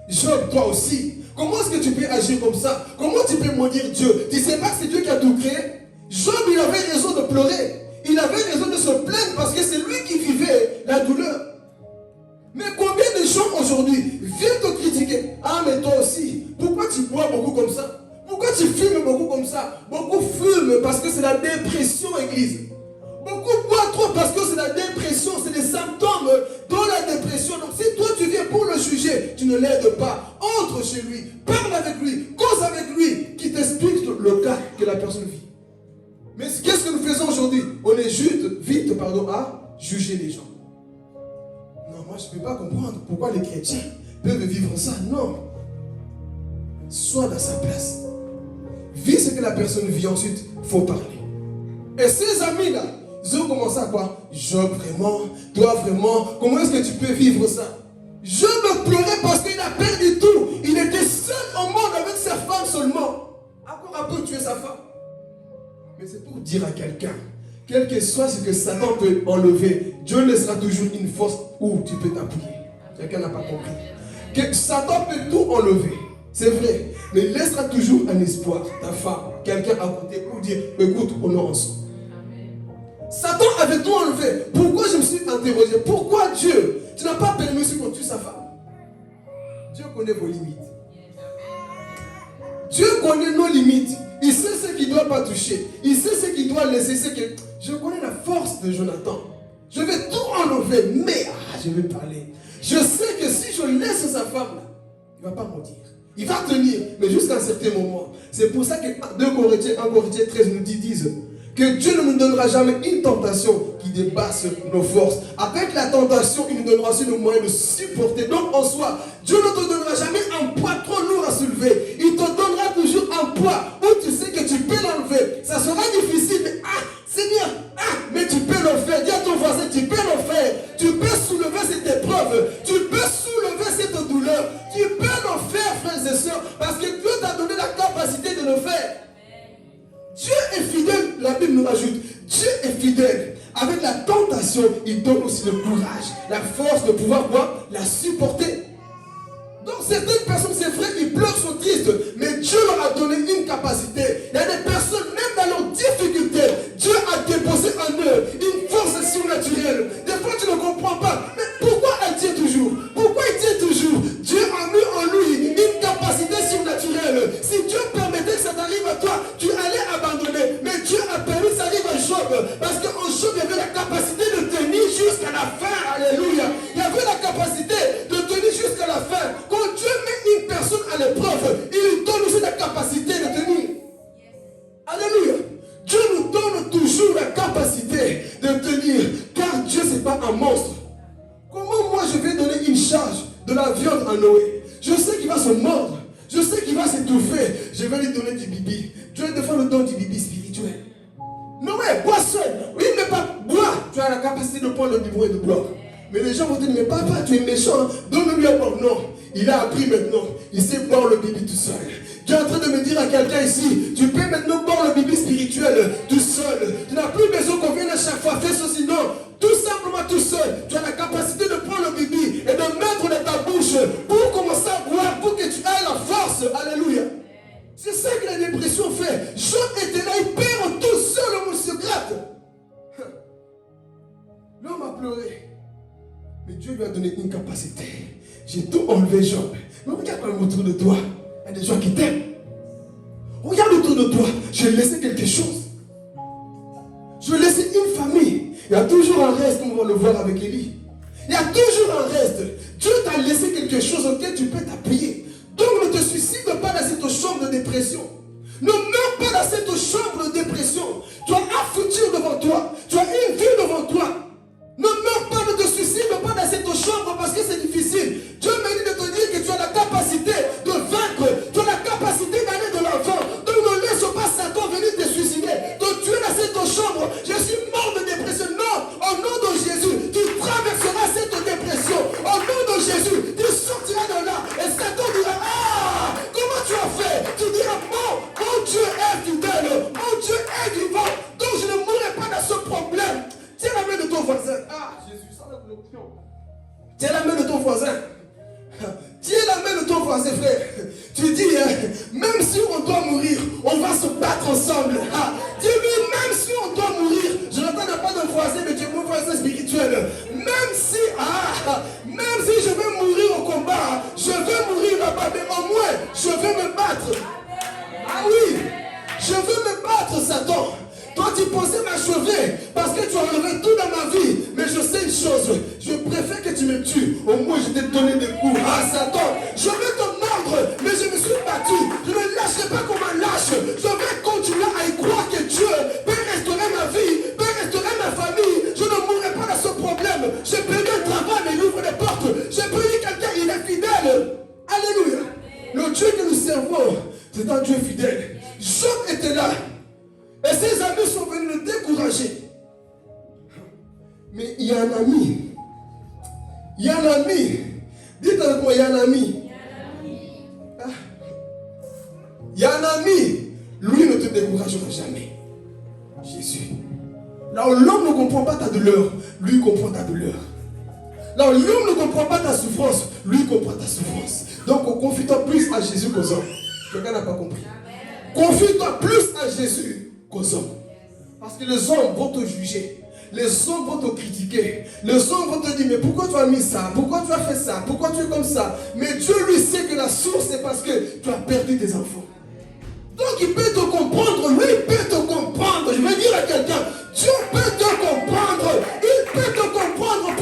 Job, toi aussi. Comment est-ce que tu peux agir comme ça? Comment tu peux maudire Dieu? Tu ne sais pas que c'est Dieu qui a tout créé? Job, il avait raison de pleurer. Il avait raison de se plaindre parce que c'est lui qui vivait la douleur. Mais combien de gens aujourd'hui viennent te critiquer? Ah, mais toi aussi, pourquoi tu bois beaucoup comme ça? Pourquoi tu fumes beaucoup comme ça? Beaucoup fument parce que c'est la dépression, église. Beaucoup boivent trop parce que c'est la dépression, c'est des symptômes de la dépression. Donc si toi tu viens pour le juger, tu ne l'aides pas. Entre chez lui, parle avec lui, cause avec lui, qui t'explique le cas que la personne vit. Mais qu'est-ce que nous faisons aujourd'hui? On est juste vite à juger les gens. Non, moi je ne peux pas comprendre pourquoi les chrétiens peuvent vivre ça. Non. Sois dans sa place. Vis ce que la personne vit, ensuite, il faut parler. Et ces amis-là, ils ont commencé à quoi? Job, vraiment, toi vraiment, comment est-ce que tu peux vivre ça? Job pleurait parce qu'il a perdu tout. Il était seul au monde avec sa femme seulement. Encore un peu tuer sa femme. Mais c'est pour dire à quelqu'un, quel que soit ce que Satan peut enlever, Dieu laissera toujours une force où tu peux t'appuyer. Quelqu'un n'a pas compris. Que Satan peut tout enlever. C'est vrai. Mais il laissera toujours un espoir. Ta femme, quelqu'un à côté pour dire, écoute, on est ensemble. Satan avait tout enlevé. Pourquoi je me suis interrogé? Pourquoi Dieu, tu n'as pas permis qu'on tue sa femme? Dieu connaît vos limites. Dieu connaît nos limites. Il sait ce qu'il ne doit pas toucher. Il sait ce qu'il doit laisser. Je connais la force de Jonathan. Je vais tout l'enlever. Mais, je vais parler. Je sais que si je laisse sa femme là, il ne va pas mentir. Il va tenir, mais jusqu'à un certain moment. C'est pour ça que 1 Corinthiens 13 nous disent que Dieu ne nous donnera jamais une tentation qui dépasse nos forces. Avec la tentation, il nous donnera aussi le moyen de supporter. Donc en soi, Dieu ne te donnera jamais un poids trop lourd à soulever. Il te donnera toujours un poids où tu sais que tu peux l'enlever. Ça sera difficile, mais Seigneur, mais tu peux le faire. Dis à ton voisin, tu peux le faire. Tu peux soulever cette épreuve. Tu peux soulever cette douleur. Tu peux le faire, frères et sœurs, parce que Dieu t'a donné la capacité de le faire. Dieu est fidèle, la Bible nous rajoute. Dieu est fidèle. Avec la tentation, il donne aussi le courage, la force de pouvoir la supporter. Donc certaines personnes, c'est vrai, ils pleurent, sont tristes, mais Dieu leur a donné une capacité. Il y a des personnes, même dans leurs difficultés, Dieu a déposé en eux une force surnaturelle. Des fois, tu ne comprends pas. Mais pourquoi elle tient toujours? Pourquoi il tient toujours? Dieu a mis en lui une capacité surnaturelle. Si Dieu permettait que ça t'arrive à toi, tu allais abandonner. Mais Dieu a permis que ça arrive à Job. Parce qu'en Job, il y avait la capacité de tenir jusqu'à la fin. Alléluia. Il y avait la capacité de tenir jusqu'à la fin. Quand Dieu met une personne à l'épreuve, il lui donne aussi la capacité de tenir. Alléluia. Dieu nous donne toujours la capacité de tenir. Car Dieu, ce n'est pas un monstre. Comment moi je vais donner une charge de la viande à Noé? Je sais qu'il va se mordre. Je sais qu'il va s'étouffer. Je vais lui donner du bibi. Dieu des fois nous donne du bibi spirituel. Noé, bois seul. Oui, mais pas bois. Tu as la capacité de prendre le biberon et de boire. Mais les gens vont te dire, mais papa, tu es méchant. Donne-lui à boire. Non. Il a appris maintenant. Il sait boire le bibi tout seul. Tu es en train de me dire à quelqu'un ici, tu peux maintenant boire le bibi spirituel tout seul. Tu n'as plus besoin qu'on vienne à chaque fois faire ceci. Non. Tout simplement tout seul. Tu as la capacité de prendre le bibi et de mettre dans ta bouche pour commencer à boire, pour que tu aies la force. Alléluia. C'est ça que la dépression fait. Job était là, il perd tout seul, l'homme se gratte. L'homme a pleuré. Mais Dieu lui a donné une capacité. J'ai tout enlevé, Job. Mais regarde autour de toi. Il y a des gens qui t'aiment. Regarde autour de toi. J'ai laissé quelque chose. Je vais laisser une famille. Il y a toujours un reste, comme on va le voir avec Élie. Il y a toujours un reste. Dieu t'a laissé quelque chose auquel tu peux t'appuyer. Donc ne te suicide pas dans cette chambre de dépression. Ne meurs pas dans cette chambre de dépression. Tu as un futur devant toi. Tu as une vie devant toi. Ne meurs pas, ne te suicide pas dans cette chambre parce que c'est difficile. Dieu m'a dit de te dire que tu as la capacité de vaincre. Tu as la capacité d'aller de l'avant. Donc ne laisse pas Satan venir te suicider, te tuer dans cette chambre. Je suis mort de dépression. Non, au nom de Jésus, tu traverseras cette dépression. Au nom de Jésus, tu sortiras de là. Et Satan dira, comment tu as fait? Tu diras, mon Dieu est fidèle. Mon Dieu est vivant. Donc je ne mourrai pas dans ce problème. Tiens la main de ton voisin. Jésus, ça la l'option. Tiens la main de ton voisin. Tiens la main de ton voisin, frère. Tu dis, même si on doit mourir, on va se battre ensemble. Dis-lui, même si on doit mourir, je n'entends pas de voisin, mais tu es mon voisin spirituel. Même si je vais mourir au combat, je vais mourir là-bas, mais au moins, je vais me battre. Ah oui, je veux me battre, Satan. Toi, tu pensais m'achever parce que tu as enlevé tout dans ma vie. Mais je sais une chose, je préfère que tu me tues. Au moins, je t'ai donné des coups. Satan, je vais te mordre, mais je me suis battu. Je ne lâcherai pas comme un lâche. Je vais continuer à y croire que Dieu peut restaurer ma vie, peut restaurer ma famille. Je ne mourrai pas dans ce problème. J'ai perdu un travail, mais il ouvre des portes. J'ai perdu quelqu'un, il est fidèle. Alléluia. Le Dieu que nous servons, c'est un Dieu fidèle. Job était là. Et ses amis sont venus le décourager. Mais il y a un ami. Il y a un ami. Dites avec moi, il y a un ami. Il y a un ami. Lui ne te découragera jamais. Jésus. Là où l'homme ne comprend pas ta douleur, lui comprend ta douleur. Là où l'homme ne comprend pas ta souffrance, lui comprend ta souffrance. Donc confie-toi plus à Jésus qu'aux hommes. Quelqu'un n'a pas compris. Confie-toi plus à Jésus qu'aux hommes. Parce que les hommes vont te juger. Les hommes vont te critiquer. Les hommes vont te dire, mais pourquoi tu as mis ça? Pourquoi tu as fait ça? Pourquoi tu es comme ça? Mais Dieu lui sait que la source c'est parce que tu as perdu tes enfants. Donc il peut te comprendre. Lui peut te comprendre. Je vais dire à quelqu'un, Dieu peut te comprendre. Il peut te comprendre.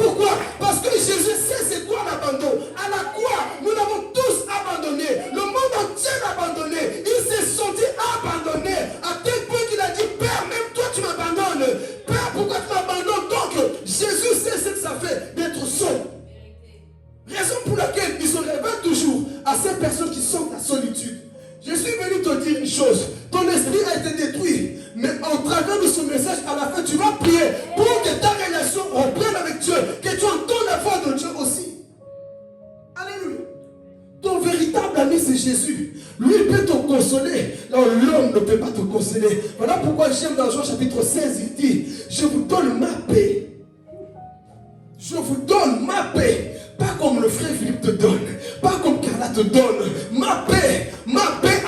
chose. Ton esprit a été détruit. Mais en travers de ce message, à la fin, tu vas prier pour que ta relation reprenne avec Dieu, que tu entends la voix de Dieu aussi. Alléluia. Ton véritable ami, c'est Jésus. Lui, il peut te consoler. Là, l'homme ne peut pas te consoler. Voilà pourquoi j'aime dans Jean chapitre 16, il dit, je vous donne ma paix. Je vous donne ma paix. Pas comme le frère Philippe te donne. Pas comme Carla te donne. Ma paix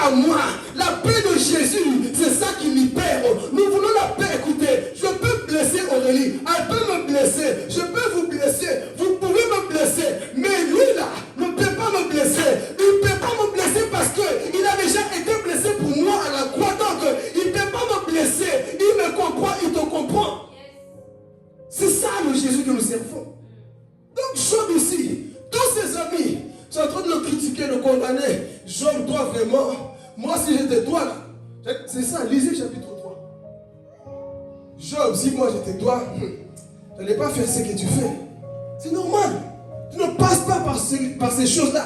à moi. La paix de Jésus, c'est ça qui libère. Nous voulons la paix. Écoutez, je peux blesser Aurélie. Elle peut me blesser. Je peux vous blesser. Vous pouvez me blesser. Mais lui là, ne peut pas me blesser. Il ne peut pas me blesser parce qu'il a déjà été blessé pour moi à la croix. Donc, il ne peut pas me blesser. Il me comprend, il te comprend. C'est ça le Jésus que nous servons. Donc Job ici, tous ses amis sont en train de le critiquer, le condamner. Job doit vraiment, moi si j'étais toi là, c'est ça, lisez chapitre 3. Job, si moi j'étais toi, je n'allais pas faire ce que tu fais. C'est normal. Tu ne passes pas par ces choses-là.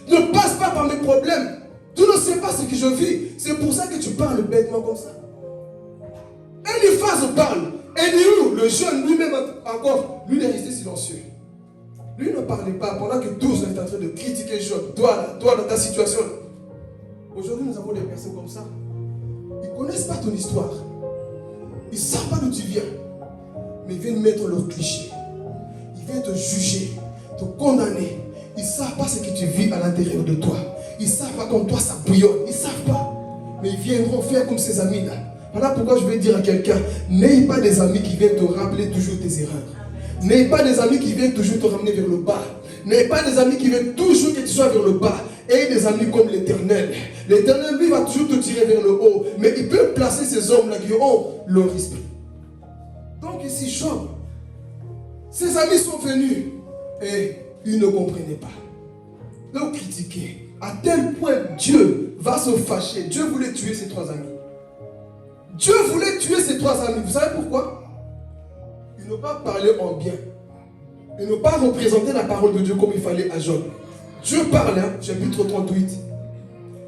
Tu ne passes pas par mes problèmes. Tu ne sais pas ce que je vis. C'est pour ça que tu parles bêtement comme ça. Eliphaz parle. Elihu, le jeune, lui-même encore, lui il est resté silencieux. Lui ne parlait pas pendant que tous étaient en train de critiquer Job. Toi dans ta situation. Aujourd'hui, nous avons des personnes comme ça. Ils ne connaissent pas ton histoire. Ils ne savent pas d'où tu viens. Mais ils viennent mettre leurs clichés. Ils viennent te juger, te condamner. Ils ne savent pas ce que tu vis à l'intérieur de toi. Ils ne savent pas comme toi ça bouillonne. Ils ne savent pas. Mais ils viendront faire comme ces amis-là. Voilà pourquoi je vais dire à quelqu'un, n'ayez pas des amis qui viennent te rappeler toujours tes erreurs. N'ayez pas des amis qui viennent toujours te ramener vers le bas. N'ayez pas des amis qui viennent toujours que tu sois vers le bas. Ayez des amis comme l'Éternel. L'Éternel, lui, va toujours te tirer vers le haut. Mais il peut placer ces hommes-là qui ont leur esprit. Donc ici, Job, ses amis sont venus et ils ne comprenaient pas. Donc critiquer. À tel point, Dieu va se fâcher. Dieu voulait tuer ses trois amis. Dieu voulait tuer ses trois amis. Vous savez pourquoi? Ils n'ont pas parlé en bien. Ils n'ont pas représenté la parole de Dieu comme il fallait à Job. Dieu parle, chapitre 38.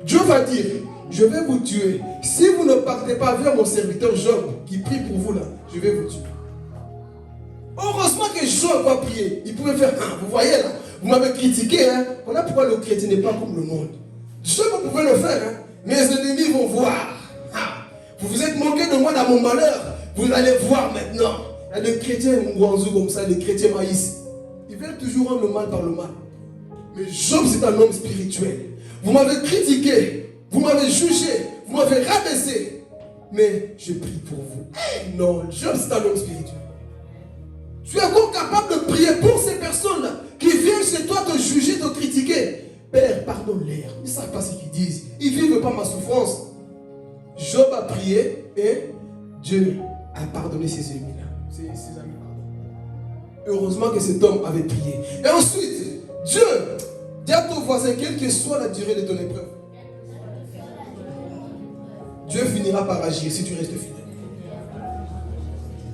Dieu va dire, je vais vous tuer. Si vous ne partez pas vers mon serviteur Job, qui prie pour vous là, je vais vous tuer. Heureusement que Job va prier. Il pouvait faire, vous voyez là, vous m'avez critiqué. Voilà pourquoi le chrétien n'est pas comme le monde. Job, vous pouvez le faire. Mes ennemis vont voir. Vous vous êtes moqué de moi dans mon malheur. Vous allez voir maintenant. Il y a des chrétiens mouanzou comme ça, des chrétiens maïs. Ils veulent toujours rendre le mal par le mal. Mais Job, c'est un homme spirituel. Vous m'avez critiqué, vous m'avez jugé, vous m'avez rabaissé. Mais je prie pour vous. Non, Job, c'est un homme spirituel. Tu es encore capable de prier pour ces personnes-là qui viennent chez toi te juger, te critiquer. Père, pardonne-les. Ils ne savent pas ce qu'ils disent. Ils ne vivent pas ma souffrance. Job a prié et Dieu a pardonné ses ennemis. Ses amis, pardon. Heureusement que cet homme avait prié. Et ensuite, Dieu dit à ton voisin, quelle que soit la durée de ton épreuve, Dieu finira par agir si tu restes fidèle.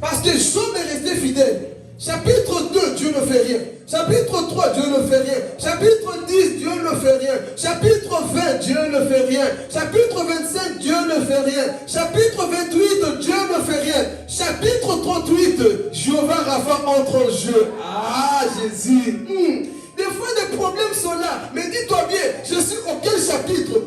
Parce que Job est resté fidèle. Chapitre 2, Dieu ne fait rien. Chapitre 3, Dieu ne fait rien. Chapitre 10, Dieu ne fait rien. Chapitre 20, Dieu ne fait rien. Chapitre 25, Dieu ne fait rien. Chapitre 28, Dieu ne fait rien. Chapitre 38, Jéhovah Rapha entre en jeu. Ah, Jésus. Des fois, des problèmes sont là. Mais dis-toi bien, je suis au quel chapitre?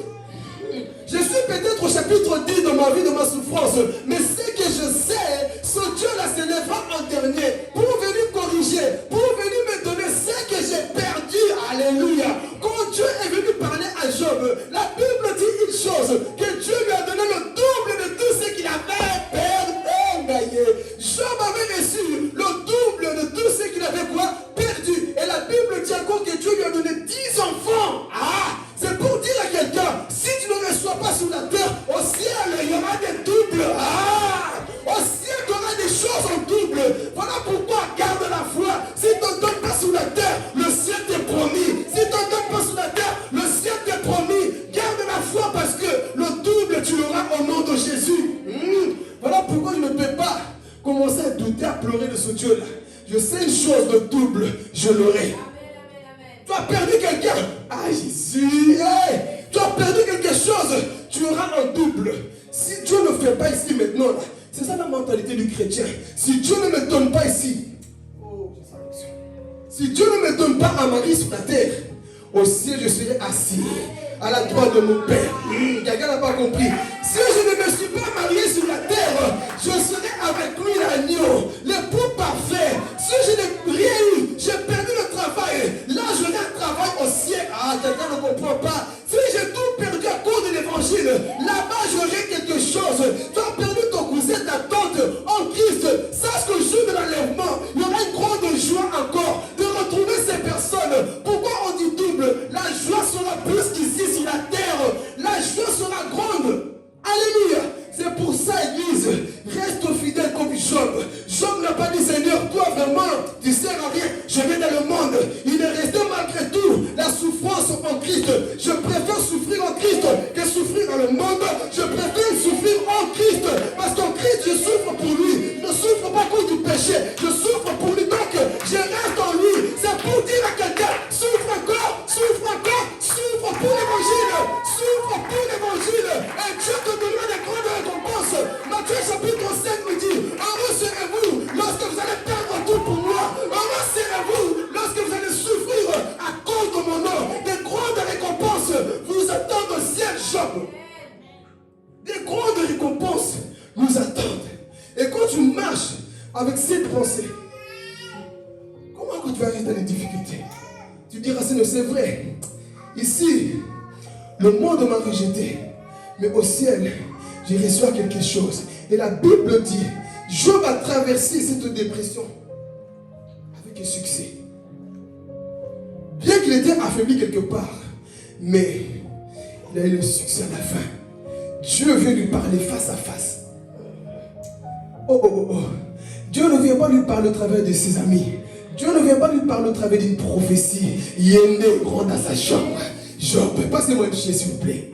Je suis peut-être au chapitre 10 de ma vie, de ma souffrance. Mais ce que je sais, ce Dieu-là s'élèvera en dernier pour venir corriger, pour venir me donner ce que j'ai perdu. Alléluia. Quand Dieu est venu parler à Job, la Bible dit une chose, que Dieu lui a donné le double de tout ce qu'il avait perdu. Job avait reçu le double de tout ce qu'il avait quoi? Perdu. Et la Bible dit encore que Dieu lui a donné 10 enfants. C'est pour dire à quelqu'un, si tu ne reçois pas sur la terre, au ciel, il y aura des doubles. Au ciel, il y aura des choses en double. Voilà pourquoi garde la foi. Si tu ne donnes pas sur la terre, le ciel t'est promis. Si tu ne donnes pas sur la terre, le ciel t'est promis. Garde la foi parce que le double, tu l'auras au nom de Jésus. Voilà pourquoi je ne peux pas commencer à douter, à pleurer de ce Dieu-là. Je sais une chose, le double, je l'aurai. Tu as perdu quelqu'un. Jésus. Tu as perdu quelque chose. Tu tu auras un double. Si Dieu ne fait pas ici maintenant, là, c'est ça la mentalité du chrétien. Si Dieu ne me donne pas ici, si Dieu ne me donne pas un mari sur la terre, au ciel je serai assis à la droite de mon Père. Quelqu'un n'a pas compris. Si je ne me suis pas marié sur la terre, je serai avec lui l'agneau, l'époux parfait. Si je n'ai rien eu, j'ai perdu le travail. Là, j'aurai un travail au ciel. Ah, quelqu'un ne comprend pas. Si j'ai tout perdu à cause de l'évangile, là-bas, j'aurai quelque chose. Tu as perdu ton cousin, ta tante en Christ. Sache que le jour de l'enlèvement, il y aura une grande joie encore de retrouver ces personnes. Pourquoi on dit double? La joie sera plus qu'ici sur la terre. La joie sera grande. Alléluia. C'est pour ça, Église, reste fidèle comme Job. Job n'a pas dit, Seigneur, toi vraiment, tu ne sers à rien. Je vais dans le monde. Il est resté malgré tout la souffrance en Christ. Je préfère souffrir en Christ que souffrir dans le monde. Je préfère souffrir en Christ. Parce qu'en Christ, je souffre pour lui. Je ne souffre pas à cause du péché. Je souffre pour lui. Donc, je reste en lui. C'est pour dire à quelqu'un, souffre encore, souffre encore, souffre pour l'évangile. Souffre pour l'évangile. Et Dieu te donnera des grandes récompenses. Matthieu chapitre 5 me dit, heureux serez-vous lorsque vous allez perdre tout pour moi. Heureux serez-vous lorsque vous allez souffrir à cause de mon nom. Des grandes récompenses vous attendent au ciel, Job. Des grandes récompenses nous attendent. Et quand tu marches avec cette pensée, comment que tu vas rester dans les difficultés? Tu diras, c'est vrai. Ici, le monde m'a rejeté. Mais au ciel, j'ai reçu quelque chose. Et la Bible dit, Job a traversé cette dépression avec un succès. Bien qu'il était affaibli quelque part, mais il a eu le succès à la fin. Dieu vient lui parler face à face. Dieu ne vient pas lui parler au travers de ses amis. Dieu ne vient pas lui parler au travers d'une prophétie. Il est né grand dans sa chambre. Job, passez-moi une chaise, s'il vous plaît.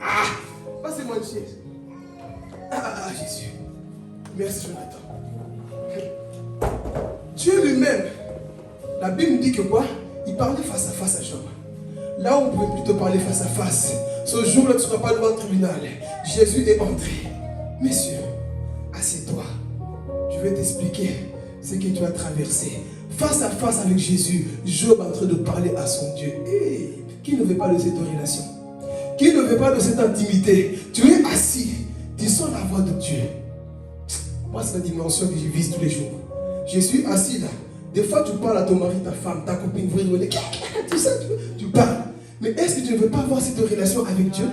Passez-moi une chaise. Jésus. Merci, Jonathan. Dieu lui-même, la Bible dit que quoi? Il parlait face à face à Job. Là où on pouvait plutôt parler face à face. Ce jour-là, tu ne seras pas devant le tribunal. Jésus est entré. Messieurs, assieds-toi. Je vais t'expliquer ce que tu as traversé. Face à face avec Jésus, Job est en train de parler à son Dieu. Hey, qui ne veut pas de cette relation? Qui ne veut pas de cette intimité? Tu es assis, tu sens la voix de Dieu. Moi, c'est la dimension que je vise tous les jours. Je suis assis là. Des fois, tu parles à ton mari, ta femme, ta copine, vous rigolez. Tout ça, tu parles. Mais est-ce que tu ne veux pas avoir cette relation avec Dieu?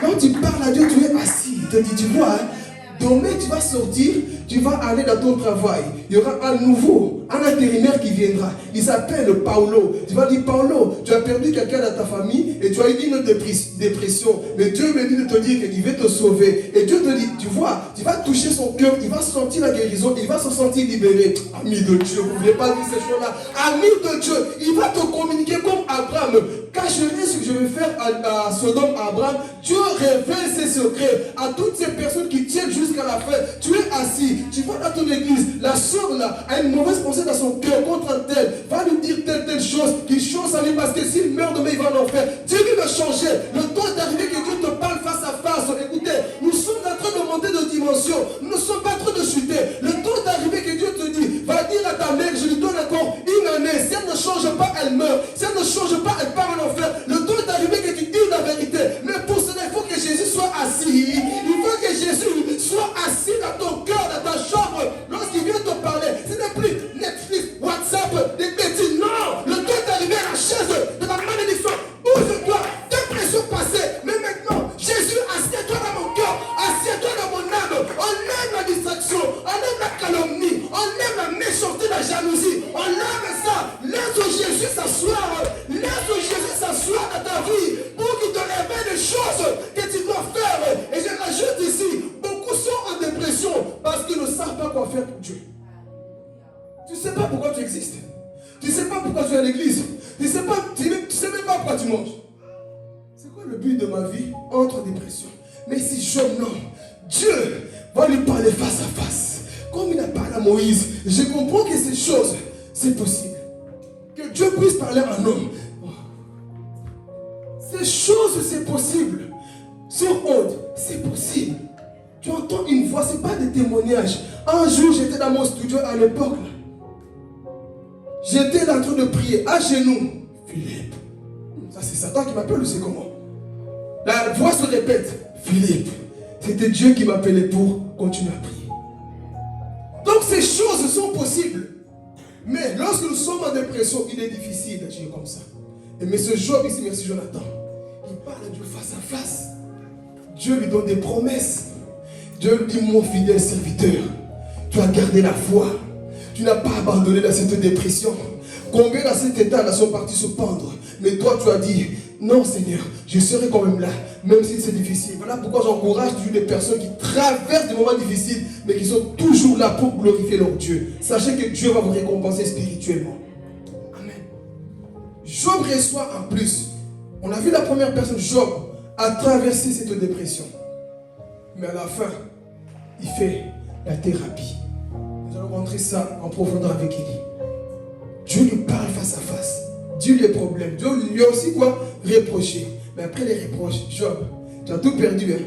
Non, tu parles à Dieu, tu es assis. Il te dit, tu vois, demain tu vas sortir, tu vas aller dans ton travail. Il y aura un nouveau, un intérimaire qui viendra. Il s'appelle Paulo. Tu vas dire, Paulo, tu as perdu quelqu'un dans ta famille et tu as eu une dépression. Mais Dieu me dit de te dire qu'il va te sauver. Et Dieu te dit, tu vois, tu vas toucher son cœur, il va sentir la guérison, il va se sentir libéré. Ami de Dieu, vous ne voulez pas dire ces choses-là. Ami de Dieu, il va te communiquer comme Abraham. Cacherai ce que je vais faire à Sodome, à Abraham. Dieu révèle ses secrets à toutes ces personnes qui tiennent jusqu'à la fin. Tu es assis, tu vas dans ton église. La soeur là a une mauvaise pensée dans son cœur contre un tel. Va lui dire telle chose, qu'il change sa vie parce que s'il meurt demain, il va en enfer. Dis-lui de changer. Le temps est arrivé que Dieu te parle face à face. Écoutez, nous sommes en train de monter de dimension. Nous ne sommes pas en train de chuter. Le temps est arrivé que Dieu te dit, va dire à ta mère, je lui donne encore une année. Si elle ne change pas, elle meurt. Si elle ne change pas, elle part en enfer. Le temps est arrivé que tu dises la vérité. Mais pour cela, il faut que Jésus soit assis. Il faut que Jésus soit assis dans ton cœur, dans ta chambre. Lorsqu'il vient te parler, ce n'est plus Netflix, WhatsApp, des bêtises. Non, le temps est arrivé à la chaise de la malédiction. Bouge-toi, dépression passée. Mais maintenant, Jésus, assieds-toi dans mon cœur, assieds-toi dans mon âme. On aime la distraction, on aime la calomnie, on aime la méchanceté, la jalousie. On aime ça. Laisse Jésus s'asseoir. Laisse Jésus s'asseoir dans ta vie pour qu'il te révèle des choses que tu dois faire. Et je rajoute ici, beaucoup sont en dépression parce qu'ils ne savent pas quoi faire pour Dieu. Tu ne sais pas pourquoi tu existes. Tu ne sais pas pourquoi tu es à l'église. Tu ne sais même pas pourquoi tu manges. C'est quoi le but de ma vie? Entre en dépression. Mais si je non, Dieu va lui parler face à face. Comme il a parlé à Moïse, je comprends que ces choses, c'est possible. Que Dieu puisse parler à un homme. Ces choses, c'est possible. sur honte. C'est possible. Tu entends une voix, ce n'est pas des témoignages. Un jour, j'étais dans mon studio à l'époque. J'étais là en train de prier, à genoux. Philippe. Ça, c'est Satan qui m'appelle ou c'est comment? La voix se répète. Philippe. C'était Dieu qui m'appelait pour continuer à prier. Donc, ces choses sont possibles. Mais lorsque nous sommes en dépression, il est difficile d'agir comme ça. Et M. Job ici, merci Jonathan, il parle à Dieu face à face. Dieu lui donne des promesses. Dieu lui dit, mon fidèle serviteur, tu as gardé la foi. Tu n'as pas abandonné dans cette dépression. Combien dans cet état-là sont partis se pendre? Mais toi, tu as dit, non Seigneur, je serai quand même là, même si c'est difficile. Voilà pourquoi j'encourage toujours des personnes qui traversent des moments difficiles, mais qui sont toujours là pour glorifier leur Dieu. Sachez que Dieu va vous récompenser spirituellement. Amen. Job reçoit en plus. On a vu la première personne, Job, a traversé cette dépression. Mais à la fin, il fait la thérapie. Nous allons rentrer ça en profondeur avec Élie. Dieu lui parle face à face. Dieu les problèmes. Dieu lui a aussi quoi? Reproché. Mais après les reproches, Job, tu as tout perdu, hein?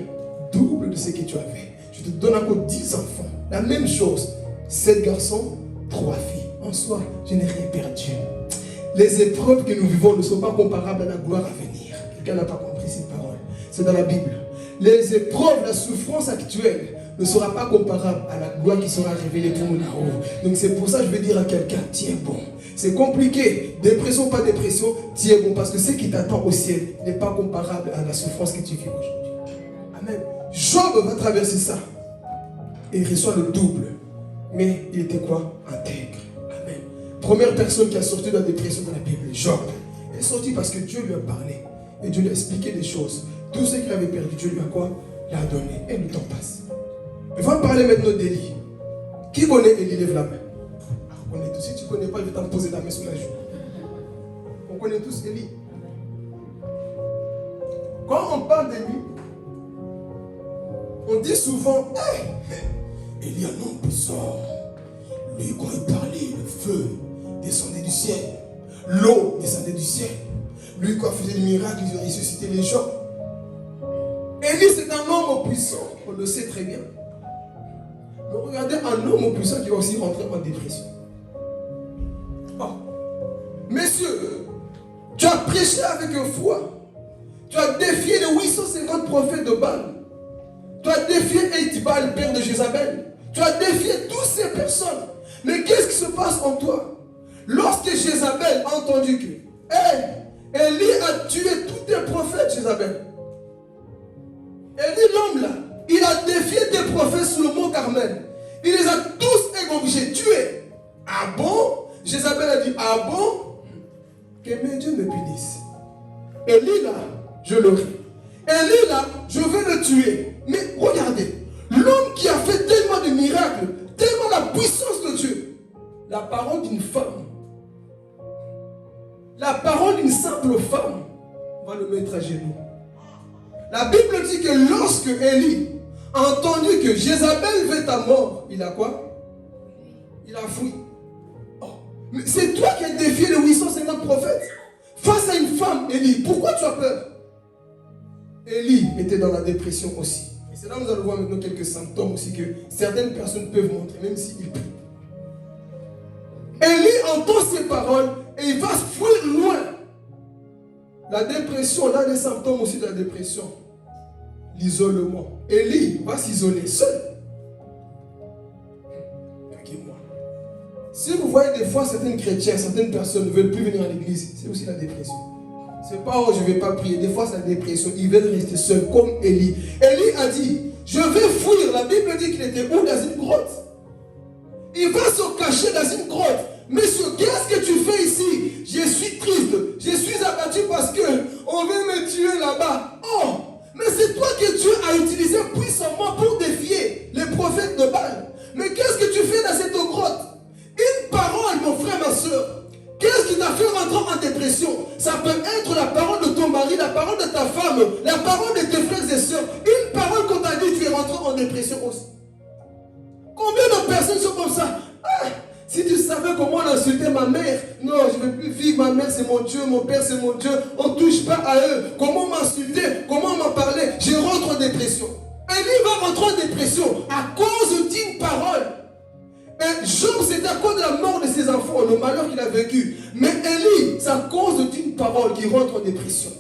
Double de ce que tu avais. Je te donne encore 10 enfants. La même chose. 7 garçons, 3 filles. En soi, je n'ai rien perdu. Les épreuves que nous vivons ne sont pas comparables à la gloire à venir. Quelqu'un n'a pas compris cette parole. C'est dans la Bible. Les épreuves, la souffrance actuelle ne sera pas comparable à la gloire qui sera révélée pour nous là-haut. Donc c'est pour ça que je vais dire à quelqu'un, tiens bon. C'est compliqué, dépression, pas dépression, tiens bon, parce que ce qui t'attend au ciel n'est pas comparable à la souffrance que tu vis aujourd'hui. Amen. Job va traverser ça. Et il reçoit le double. Mais il était quoi? Intègre. Amen. Première personne qui a sorti de la dépression dans la Bible, Job. Il est sorti parce que Dieu lui a parlé. Et Dieu lui a expliqué des choses. Tout ce qu'il avait perdu, Dieu lui a quoi? L'a donné. Et le temps passe. On va parler maintenant d'Élie. Qui connaît Élie? Lève la main. On connaît tous. Si tu ne connais pas, je vais t'en poser la main sur la joue. On connaît tous Élie. Quand on parle d'Élie, on dit souvent, hey, Élie, un homme puissant. Lui, quand il parlait, le feu descendait du ciel. L'eau descendait du ciel. Lui, quand il faisait des miracles, il ressuscitait les gens. Élie, c'est un homme puissant. On le sait très bien. Mais regardez un homme puissant qui va aussi rentrer en dépression. Oh. Messieurs, tu as prêché avec foi. Tu as défié les 850 prophètes de Baal. Tu as défié Étibal, père de Jézabel. Tu as défié toutes ces personnes. Mais qu'est-ce qui se passe en toi? Lorsque Jézabel a entendu que Élie a tué tous tes prophètes, Jézabel. Élie, l'homme là, il a défié des prophètes sur le mont Carmel. Il les a tous égorgés, tués. Ah bon? Jézabel a dit, ah bon? Que mes dieux me punissent. Élie là, je l'aurai. Élie là, je vais le tuer. Mais regardez, l'homme qui a fait tellement de miracles, tellement la puissance de Dieu, la parole d'une femme, la parole d'une simple femme, va le mettre à genoux. La Bible dit que lorsque Élie a entendu que Jézabel veut ta mort, il a quoi? Il a fui. Oh. Mais c'est toi qui as défié les 850 prophètes. Face à une femme, Élie, pourquoi tu as peur? Élie était dans la dépression aussi. Et c'est là que nous allons voir maintenant quelques symptômes aussi que certaines personnes peuvent montrer, même s'ils prient. Élie entend ces paroles et il va fuir loin. La dépression, on a des symptômes aussi de la dépression. L'isolement. Élie va s'isoler seul. Moi. Si vous voyez des fois certains chrétiens, certaines personnes ne veulent plus venir à l'église, c'est aussi la dépression. C'est pas je ne vais pas prier. Des fois c'est la dépression. Ils veulent rester seuls comme Élie. Élie a dit, je vais fuir. La Bible dit qu'il était où? Dans une grotte. Il va se cacher dans une grotte. Monsieur, qu'est-ce que tu fais ici? Je suis triste. Je suis abattu parce que on veut me tuer là-bas. Oh, mais c'est toi que Dieu a utilisé puissamment pour défier les prophètes de Baal. Mais qu'est-ce que tu fais dans cette grotte? Une parole, mon frère, ma soeur. Qu'est-ce qui t'a fait rentrer en dépression? Ça peut être la parole de ton mari, la parole de ta femme, la parole de tes frères et sœurs. Une parole qu'on t'a dit, tu es rentré en dépression aussi. Combien de personnes sont comme ça? Si tu savais comment on insultait ma mère, non, je ne veux plus vivre, ma mère c'est mon Dieu, mon père c'est mon Dieu, on ne touche pas à eux. Comment m'insulter, comment m'en parler, je rentre en dépression. Élie va rentrer en dépression à cause d'une parole. Et Job, c'était à cause de la mort de ses enfants, le malheur qu'il a vécu. Mais Élie, c'est à cause d'une parole qu'il rentre en dépression.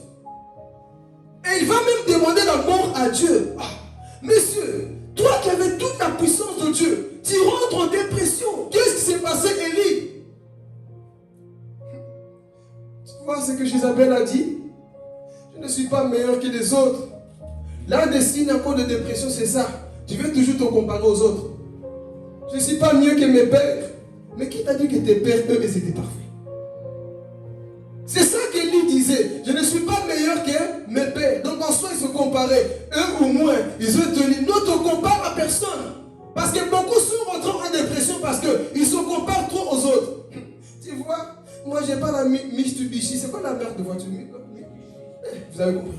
Et il va même demander la mort à Dieu. Ah, monsieur, toi qui avais toute la puissance de Dieu, tu rentres en dépression. Qu'est-ce qui s'est passé, Élie? Tu vois ce que Jézabel a dit? Je ne suis pas meilleur que les autres. L'un des signes encore de dépression, c'est ça. Tu veux toujours te comparer aux autres. Je ne suis pas mieux que mes pères. Mais qui t'a dit que tes pères, eux, ils étaient parfaits? C'est ça qu'Élie disait. Je ne suis pas meilleur que mes pères. Donc en soi, ils se comparaient. Eux ou moi, ils ont tenu. Ne te compare à personne. Parce que beaucoup sont rentrés en dépression parce qu'ils se comparent trop aux autres. Tu vois, moi, je n'ai pas la Mitsubishi. C'est quoi la marque de voiture? Vous avez compris.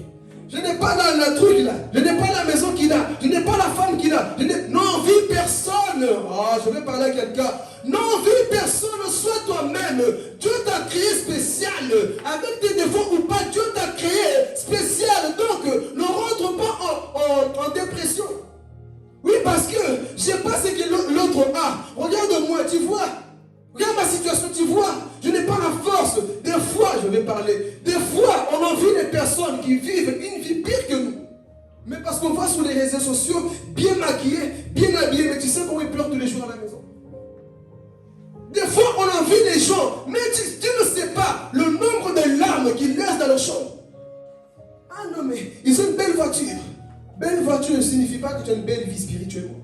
Je n'ai pas le truc là. Je n'ai pas la maison qu'il a. Je n'ai pas la femme qu'il a. Non, vis personne. Ah, je vais parler à quelqu'un. Non, vis personne. Sois toi-même. Dieu t'a créé spécial. Avec tes défauts ou pas, Dieu t'a créé spécial. Donc, ne rentre pas en dépression. Oui, parce que je ne sais pas ce que l'autre a. Regarde-moi, tu vois. Regarde ma situation, tu vois. Je n'ai pas la force. Des fois, je vais parler. Des fois, on envie des personnes qui vivent une vie pire que nous. Mais parce qu'on voit sur les réseaux sociaux, bien maquillés, bien habillés, mais tu sais comment ils pleurent tous les jours à la maison. Des fois, on envie les gens, mais tu ne sais pas le nombre de larmes qu'ils laissent dans leur chambre. Ah non, mais ils ont une belle voiture. Belle voiture ne signifie pas que tu as une belle vie spirituellement.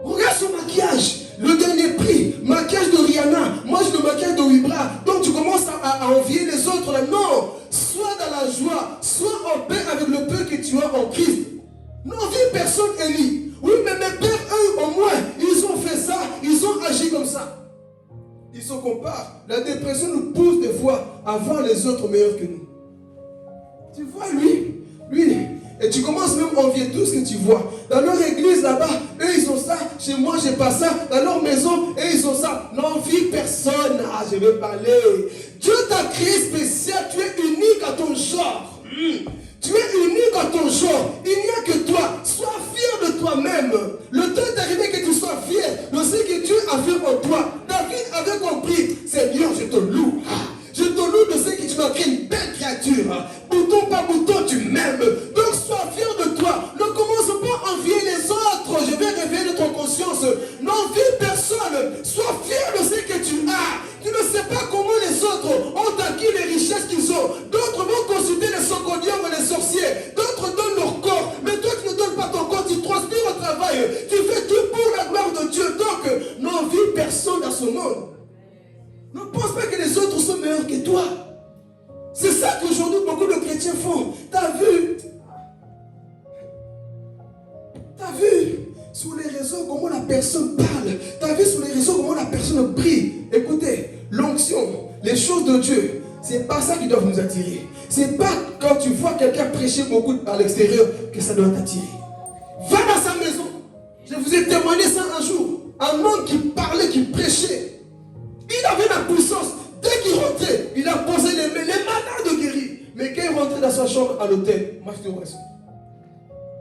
Regarde son maquillage, le dernier prix, maquillage de Rihanna, moi j'ai le maquillage de Wibra, donc tu commences à envier les autres là. Non, sois dans la joie, sois en paix avec le peu que tu as en Christ. Non, vie personne Élie. Oui, mais mes pères, eux, au moins, ils ont fait ça, ils ont agi comme ça. Ils se comparent. La dépression nous pousse des fois à voir les autres meilleurs que nous. Tu vois, lui, et tu commences même à envier tout ce que tu vois. Dans leur église là-bas, eux ils ont ça, chez moi j'ai pas ça. Dans leur maison, eux ils ont ça. N'envie personne. Ah, je vais parler. Dieu t'a créé spécial, tu es unique à ton genre. Tu es unique à ton genre. Il n'y a que toi. Sois fier de toi-même. Le temps est arrivé que tu sois fier de ce que Dieu a fait en toi. David avait compris. Seigneur, je te loue. Je te loue de ce que tu m'as créé une belle créature. Bouton par bouton, tu m'aimes. Donc sois fier de toi. Ne commence pas à envier les autres. Je vais réveiller ton conscience. N'envie personne. Sois fier de ce que tu as. Tu ne sais pas comment les autres ont acquis les richesses qu'ils ont. D'autres vont consulter les socodiums et les sorciers. D'autres donnent leur corps. Mais toi, tu ne donnes pas ton corps. Tu transpires au travail. Tu fais tout pour la gloire de Dieu. Donc, n'envie personne dans ce monde. Ne pense pas que les autres sont meilleurs que toi. C'est ça qu'aujourd'hui beaucoup de chrétiens font. T'as vu sur les réseaux comment la personne parle. T'as vu sur les réseaux comment la personne prie. Écoutez, l'onction, les choses de Dieu, c'est pas ça qui doit nous attirer. C'est pas quand tu vois quelqu'un prêcher beaucoup à l'extérieur que ça doit t'attirer. Va dans sa maison. Je vous ai témoigné ça un jour. Un homme qui parlait, qui prêchait. Il avait la puissance. Dès qu'il rentrait, il a posé les malades guéris. Mais quand il rentrait dans sa chambre à l'hôtel, moi je te reste.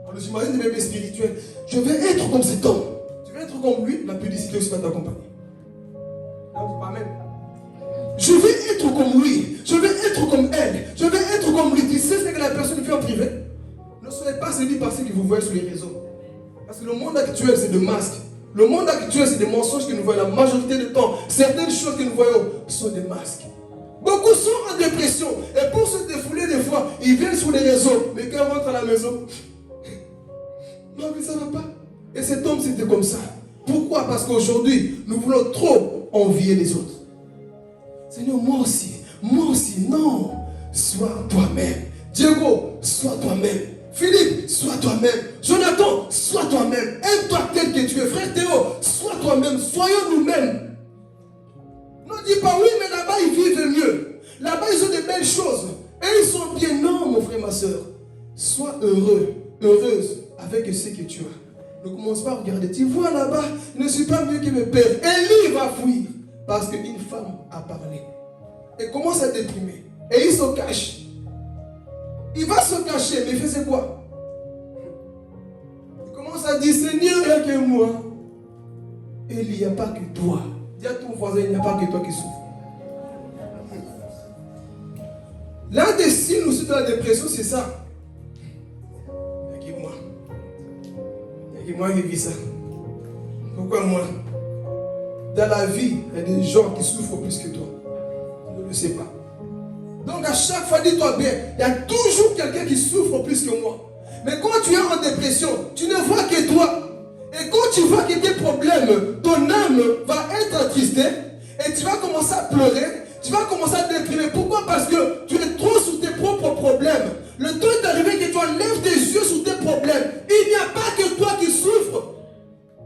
On nous imagine des bébés spirituels. Je vais être comme cet homme. Tu veux être comme lui, la publicité aussi va t'accompagner. Pas même. Je vais être comme lui. Je vais être comme elle. Je vais être comme lui. Tu sais ce que la personne fait en privé? Ne soyez pas séduits par ce que vous voyez sur les réseaux. Parce que le monde actuel, c'est de masques. Le monde actuel, c'est des mensonges que nous voyons. La majorité du temps, certaines choses que nous voyons sont des masques. Beaucoup sont en dépression. Et pour se défouler des fois, ils viennent sur les réseaux. Mais quand ils rentrent à la maison, non mais ça ne va pas. Et cet homme, c'était comme ça. Pourquoi? Parce qu'aujourd'hui, nous voulons trop envier les autres. Seigneur, moi aussi, non. Sois toi-même. Diego, sois toi-même. Philippe, sois toi-même. Jonathan, sois toi-même. Aime-toi tel que tu es. Frère Théo, sois toi-même. Soyons nous-mêmes. Ne dis pas oui, mais là-bas ils vivent mieux. Là-bas ils ont des belles choses. Et ils sont bien. Non, mon frère, ma soeur. Sois heureux, heureuse avec ce que tu as. Ne commence pas à regarder. Tu vois là-bas, je ne suis pas mieux que mes pères. Élie va fuir parce qu'une femme a parlé. Et commence à déprimer. Et il se cache. Il va se cacher, mais il faisait quoi? Il commence à dire, Seigneur, il n'y a que moi. Élie, il n'y a pas que toi. Dis à ton voisin, il n'y a pas que toi qui souffre. L'un des signes aussi de la dépression, c'est ça. Il n'y a que moi. Il n'y a que moi qui vis ça. Pourquoi moi? Dans la vie, il y a des gens qui souffrent plus que toi. Tu ne le sais pas. Donc à chaque fois, dis-toi bien, il y a toujours quelqu'un qui souffre plus que moi. Mais quand tu es en dépression, tu ne vois que toi. Et quand tu vois que tes problèmes, ton âme va être attristée et tu vas commencer à pleurer, tu vas commencer à te déprimer. Pourquoi? Parce que tu es trop sur tes propres problèmes. Le temps est arrivé que tu enlèves tes yeux sur tes problèmes. Il n'y a pas que toi qui souffres.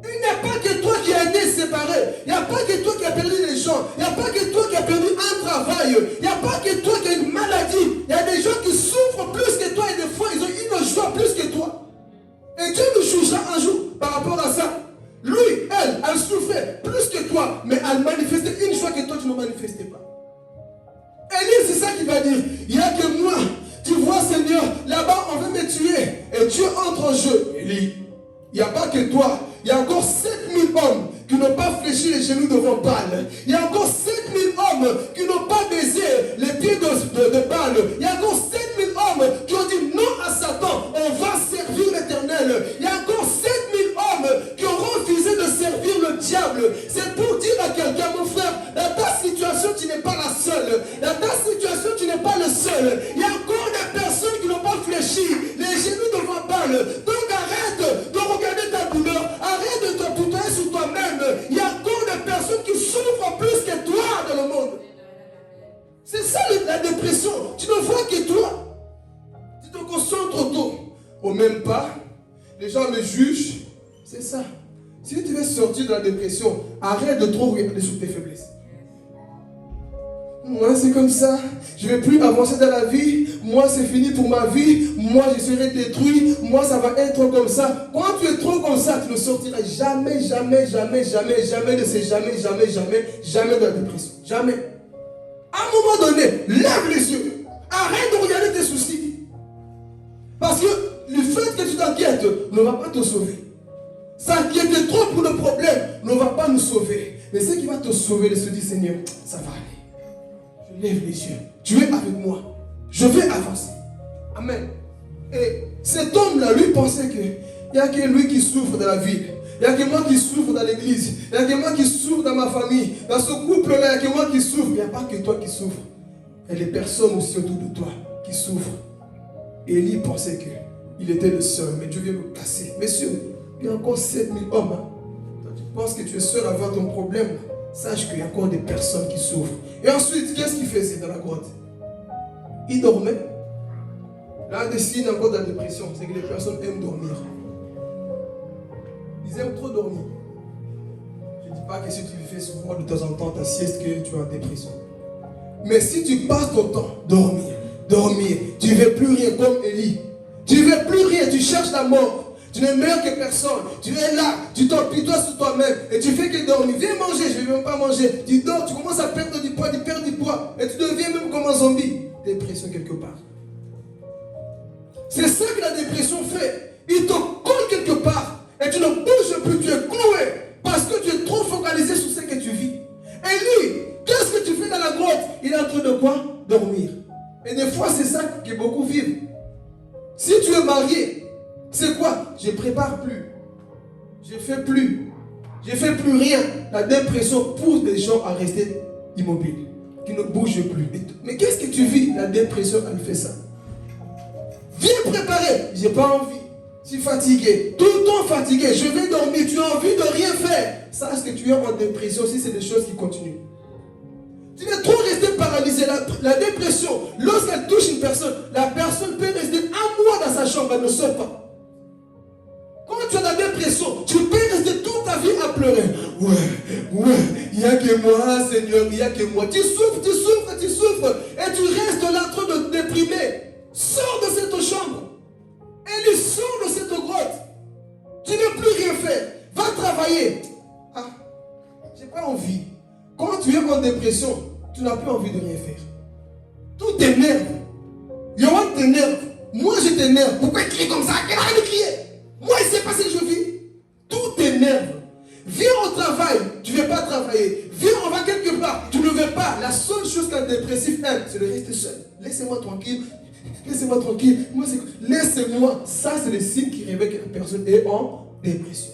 Il n'y a pas que toi qui as été séparé. Il n'y a pas que toi qui as perdu des gens. Il n'y a pas que toi qui as perdu un travail. Il n'y a pas que toi qui as une maladie. Il y a des gens qui souffrent plus que toi et des fois ils ont une joie plus que toi. Et Dieu nous jugera un jour par rapport à ça. Lui, elle souffrait plus que toi, mais elle manifestait une joie que toi tu ne manifestais pas. Élie, c'est ça qu'il va dire. Il n'y a que moi. Tu vois, Seigneur, là-bas on veut me tuer. Et Dieu entre en jeu. Élie, il n'y a pas que toi. Il y a encore 7000 hommes qui n'ont pas fléchi les genoux devant Baal. Il y a encore 7000 hommes qui n'ont pas baisé les pieds de Baal. Il y a encore 7000 hommes qui ont dit non à Satan. On va servir l'Éternel. Il y a encore 7000 hommes qui ont refusé de servir le diable. C'est pour dire à quelqu'un, mon frère, dans ta situation, tu n'es pas la seule. Dans ta situation, tu n'es pas le seul. Il y a encore des personnes qui n'ont pas fléchi les genoux devant Baal. Donc arrête de regarder ta douleur. Arrête de te putoyer sur toi-même. Il y a encore des personnes qui souffrent plus que toi dans le monde. C'est ça la dépression. Tu ne vois que toi. Tu te concentres trop. Au même pas, les gens me jugent. C'est ça. Si tu veux sortir de la dépression, arrête de trop regarder sur tes faiblesses. Moi, c'est comme ça. Je ne vais plus avancer dans la vie. Moi, c'est fini pour ma vie. Moi, je serai détruit. Moi, ça va être comme ça. Quand tu es trop comme ça, tu ne sortiras jamais, jamais, jamais, jamais, jamais de ces jamais, jamais, jamais, jamais de la dépression. Jamais. À un moment donné, lève les yeux. Arrête de regarder tes soucis. Parce que le fait que tu t'inquiètes ne va pas te sauver. S'inquiéter trop pour le problème ne va pas nous sauver. Mais ce qui va te sauver, c'est de se dire, Seigneur, ça va aller. Je lève les yeux. Tu es avec moi. Je vais avancer. Amen. Et cet homme-là, lui, pensait qu'il n'y a que lui qui souffre dans la ville. Il n'y a que moi qui souffre dans l'église. Il n'y a que moi qui souffre dans ma famille. Dans ce couple-là, il n'y a que moi qui souffre. Il n'y a pas que toi qui souffres. Il y a des personnes aussi autour de toi qui souffrent. Et Élie pensait qu'il était le seul. Mais Dieu vient me casser. Messieurs, il y a encore 7000 hommes. Hein. Toi, tu penses que tu es seul à avoir ton problème. Sache qu'il y a encore des personnes qui souffrent. Et ensuite, qu'est-ce qu'il faisait dans la grotte? Il dormait. L'un des signes encore de la dépression, c'est que les personnes aiment dormir. Ils aiment trop dormir. Je ne dis pas que si tu fais souvent de temps en temps ta sieste que tu es en dépression. Mais si tu passes ton temps dormir, tu ne veux plus rien comme Élie. Tu ne veux plus rien, tu cherches la mort. Tu n'es meilleur que personne. Tu es là, tu t'empitoies sur toi-même et tu fais que dormir. Viens manger, je ne vais même pas manger. Tu dors, tu commences à perdre du poids, et tu deviens même comme un zombie. Dépression quelque part. C'est ça que la dépression fait. Il te colle quelque part et tu ne bouges plus, tu es cloué parce que tu es trop focalisé sur ce que tu vis. Et lui, qu'est-ce que tu fais dans la grotte? Il est en train de quoi? Dormir. Et des fois, c'est ça que beaucoup vivent. Si tu es marié, c'est quoi? Je ne prépare plus. Je ne fais plus. Je ne fais plus rien. La dépression pousse des gens à rester immobiles, qui ne bougent plus. Mais qu'est-ce que tu vis? La dépression, elle fait ça. Viens préparer. Je n'ai pas envie. Je suis fatigué. Tout le temps fatigué. Je vais dormir. Tu as envie de rien faire. Sache que tu es en dépression si c'est des choses qui continuent. Tu veux trop rester paralysé. La dépression, lorsqu'elle touche une personne, la personne peut rester un mois dans sa chambre, elle ne sort pas. Quand tu as la dépression, tu peux rester toute ta vie à pleurer. Ouais, il n'y a que moi, Seigneur, il n'y a que moi. Tu souffres, et tu restes là en train de te déprimer. Sors de cette chambre. Élie, sors de cette grotte. Tu ne peux plus rien faire. Va travailler. Ah, j'ai pas envie. Quand tu es en dépression, tu n'as plus envie de rien faire. Tout t'énerve. Yohan t'énerve. Moi, je t'énerve. Pourquoi il crie comme ça? Il arrête de crier. Moi, il sait pas ce que je vis. Tout t'énerve. Viens au travail, tu ne veux pas travailler. Viens, on va quelque part, tu ne veux pas. La seule chose qu'un dépressif aime, c'est de rester seul. Laissez-moi tranquille. Laissez-moi tranquille. Laissez-moi. Ça, c'est le signe qui révèle que la personne est en dépression.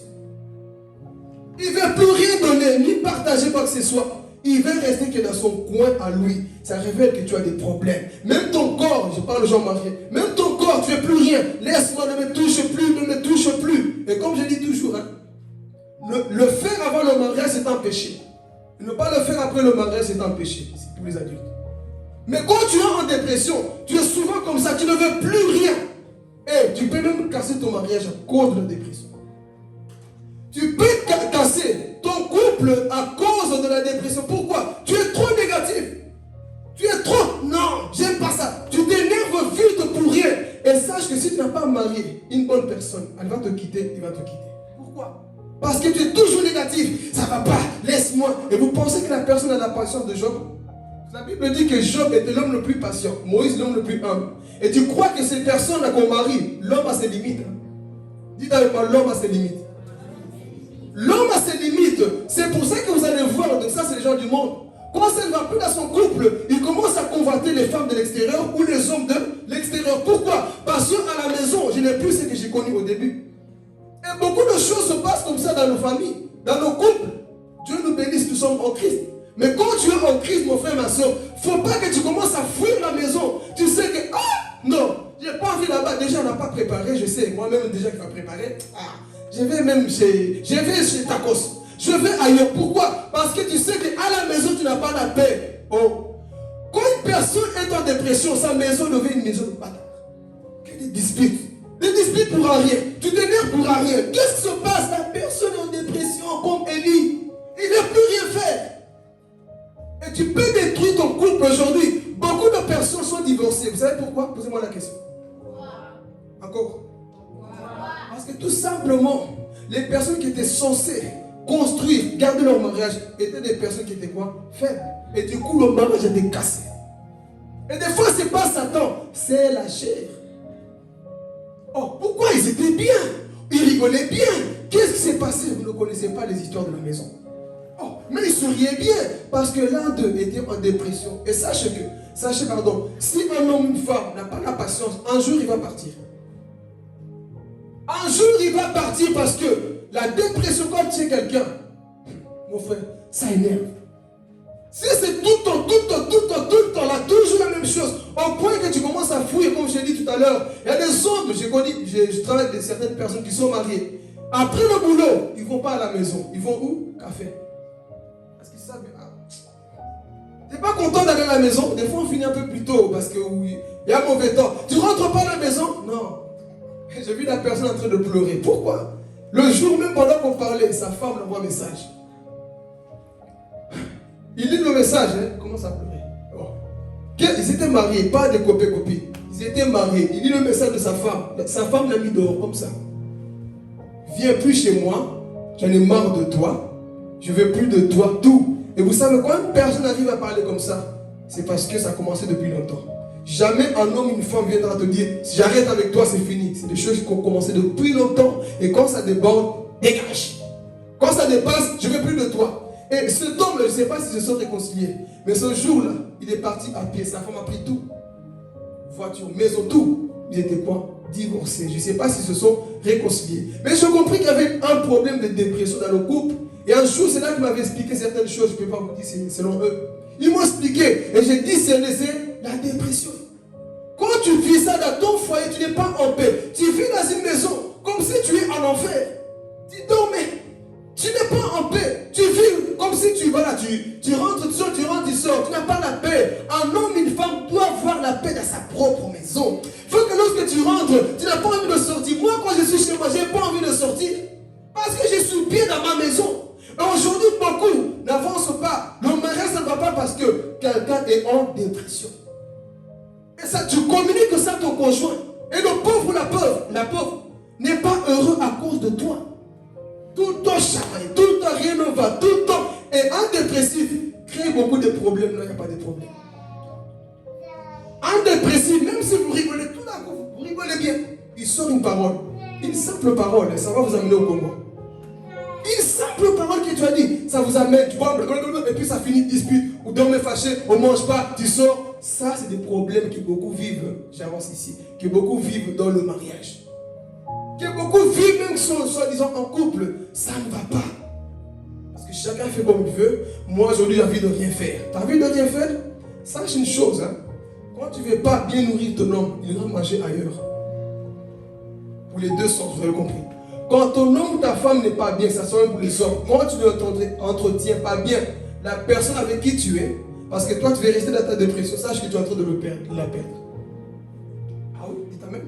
Il ne veut plus rien donner, ni partager quoi que ce soit. Il veut rester que dans son coin à lui. Ça révèle que tu as des problèmes. Même ton corps, je parle aux gens mariés, même ton corps, tu ne veux plus rien. Laisse-moi, ne me touche plus, ne me touche plus. Et comme je dis toujours, hein, le faire avant le mariage, c'est un péché. Ne pas le faire après le mariage, c'est un péché. C'est pour les adultes. Mais quand tu es en dépression, tu es souvent comme ça, tu ne veux plus rien. Et tu peux même casser ton mariage à cause de la dépression. Tu peux casser ton couple à cause de la dépression. Pourquoi? Tu es trop négatif. Tu es trop... Non, j'aime pas ça. Tu t'énerves vite pour rien. Et sache que si tu n'as pas marié une bonne personne, elle va te quitter, il va te quitter. Pourquoi? Parce que tu es toujours négatif. Ça va pas, laisse-moi. Et vous pensez que la personne a la patience de Job? La Bible dit que Job était l'homme le plus patient. Moïse, l'homme le plus humble. Et tu crois que ces personnes-là qu'on marie, l'homme a ses limites. Dites avec moi, l'homme a ses limites. L'homme a ses limites. C'est pour ça que vous allez voir, donc ça c'est les gens du monde. Quand ça ne va plus dans son couple, il commence à convoiter les femmes de l'extérieur ou les hommes de l'extérieur. Pourquoi? Parce qu'à la maison, je n'ai plus ce que j'ai connu au début. Et beaucoup de choses se passent comme ça dans nos familles, dans nos couples. Dieu nous bénisse, nous sommes en Christ. Mais quand tu es en Christ, mon frère, ma soeur, il ne faut pas que tu commences à fuir la maison. Tu sais que, non, je n'ai pas envie là-bas. Déjà, on n'a pas préparé, je sais, moi-même déjà qui va préparer. Je vais même chez Tacos. Je vais ailleurs. Pourquoi? Parce que tu sais qu'à la maison, tu n'as pas la paix. Oh. Quand une personne est en dépression, sa maison devient une maison de bataille. Que des disputes. Des disputes pour rien. Tu t'énerves pour rien. Qu'est-ce qui se passe? La personne est en dépression comme Élie. Il ne peut plus rien faire. Et tu peux détruire ton couple aujourd'hui. Beaucoup de personnes sont divorcées. Vous savez pourquoi? Posez-moi la question. Encore? Parce que tout simplement, les personnes qui étaient censées construire, garder leur mariage, étaient des personnes qui étaient quoi? Faibles. Et du coup, le mariage était cassé. Et des fois, c'est pas Satan, c'est la chair. Oh, pourquoi ils étaient bien? Ils rigolaient bien. Qu'est-ce qui s'est passé? Vous ne connaissez pas les histoires de la maison. Oh, mais ils souriaient bien parce que l'un d'eux était en dépression. Et sachez, si un homme ou une femme n'a pas la patience, un jour il va partir. Un jour il va partir parce que la dépression, quand tu es quelqu'un, mon frère, ça énerve. Si c'est tout le temps, là, toujours la même chose, au point que tu commences à fouiller, comme je l'ai dit tout à l'heure, il y a des hommes, je travaille avec certaines personnes qui sont mariées. Après le boulot, ils ne vont pas à la maison. Ils vont où? Café. Parce qu'ils savent, tu n'es pas content d'aller à la maison? Des fois, on finit un peu plus tôt parce qu'il y a mauvais temps. Tu ne rentres pas à la maison? Non. J'ai vu la personne en train de pleurer. Pourquoi? Le jour même pendant qu'on parlait, sa femme l'envoie un message. Il lit le message, commence à pleurer. Oh. Ils étaient mariés, pas des copains-copines. Ils étaient mariés. Il lit le message de sa femme. Sa femme l'a mis dehors comme ça. Viens plus chez moi, j'en ai marre de toi. Je veux plus de toi, tout. Et vous savez, quand une personne arrive à parler comme ça, c'est parce que ça a commencé depuis longtemps. Jamais un homme ou une femme viendra te dire, si j'arrête avec toi, c'est fini. C'est des choses qui ont commencé depuis longtemps. Et quand ça déborde, dégage. Quand ça dépasse, je ne veux plus de toi. Et cet homme, je ne sais pas s'ils se sont réconciliés. Mais ce jour-là, il est parti à pied. Sa femme a pris tout. Voiture, maison, tout. Ils étaient quoi? Divorcés. Je ne sais pas s'ils se sont réconciliés. Mais j'ai compris qu'il y avait un problème de dépression dans le couple. Et un jour, c'est là qu'il m'avait expliqué certaines choses. Je ne peux pas vous dire selon eux. Ils m'ont expliqué. Et j'ai dit, c'est la dépression. Quand tu vis ça dans ton foyer, tu n'es pas en paix. Tu vis dans une maison comme si tu es en enfer. Tu dormais. Tu n'es pas en paix. Tu vis comme si tu rentres, tu sors. Tu n'as pas la paix. Un homme, une femme doit avoir la paix dans sa propre maison. Il faut que lorsque tu rentres, tu n'as pas envie de sortir. Moi, quand je suis chez moi, je n'ai pas envie de sortir. Parce que je suis bien dans ma maison. Et aujourd'hui, beaucoup n'avancent pas. Le mariage, ça ne va pas parce que quelqu'un est en dépression. Et ça, tu communiques ça à ton conjoint. Et le pauvre ou la pauvre n'est pas heureux à cause de toi. temps chamaille, tout le temps rien ne va, tout le temps. Et un dépressif crée beaucoup de problèmes. Non, il n'y a pas de problème. Un dépressif, même si vous rigolez tout d'un coup, vous rigolez bien, il sort une parole. Une simple parole, ça va vous amener au Congo. Une simple parole que tu as dit, ça vous amène, tu vois, et puis ça finit dispute, ou dormez fâché, on ne mange pas, tu sors. Ça, c'est des problèmes que beaucoup vivent, j'avance ici, que beaucoup vivent dans le mariage. Que beaucoup vivent même soi-disant en couple, ça ne va pas. Parce que chacun fait comme il veut. Moi, aujourd'hui, j'ai envie de rien faire. Tu as envie de rien faire? Sache une chose, hein. Quand tu ne veux pas bien nourrir ton homme, il va manger ailleurs. Pour les deux sens, vous avez compris. Quand ton homme ou ta femme n'est pas bien, ça soit même pour les hommes, quand tu ne t'entretiens pas bien la personne avec qui tu es, parce que toi tu veux rester dans ta dépression, sache que tu es en train de la perdre. Ah oui, dites amen.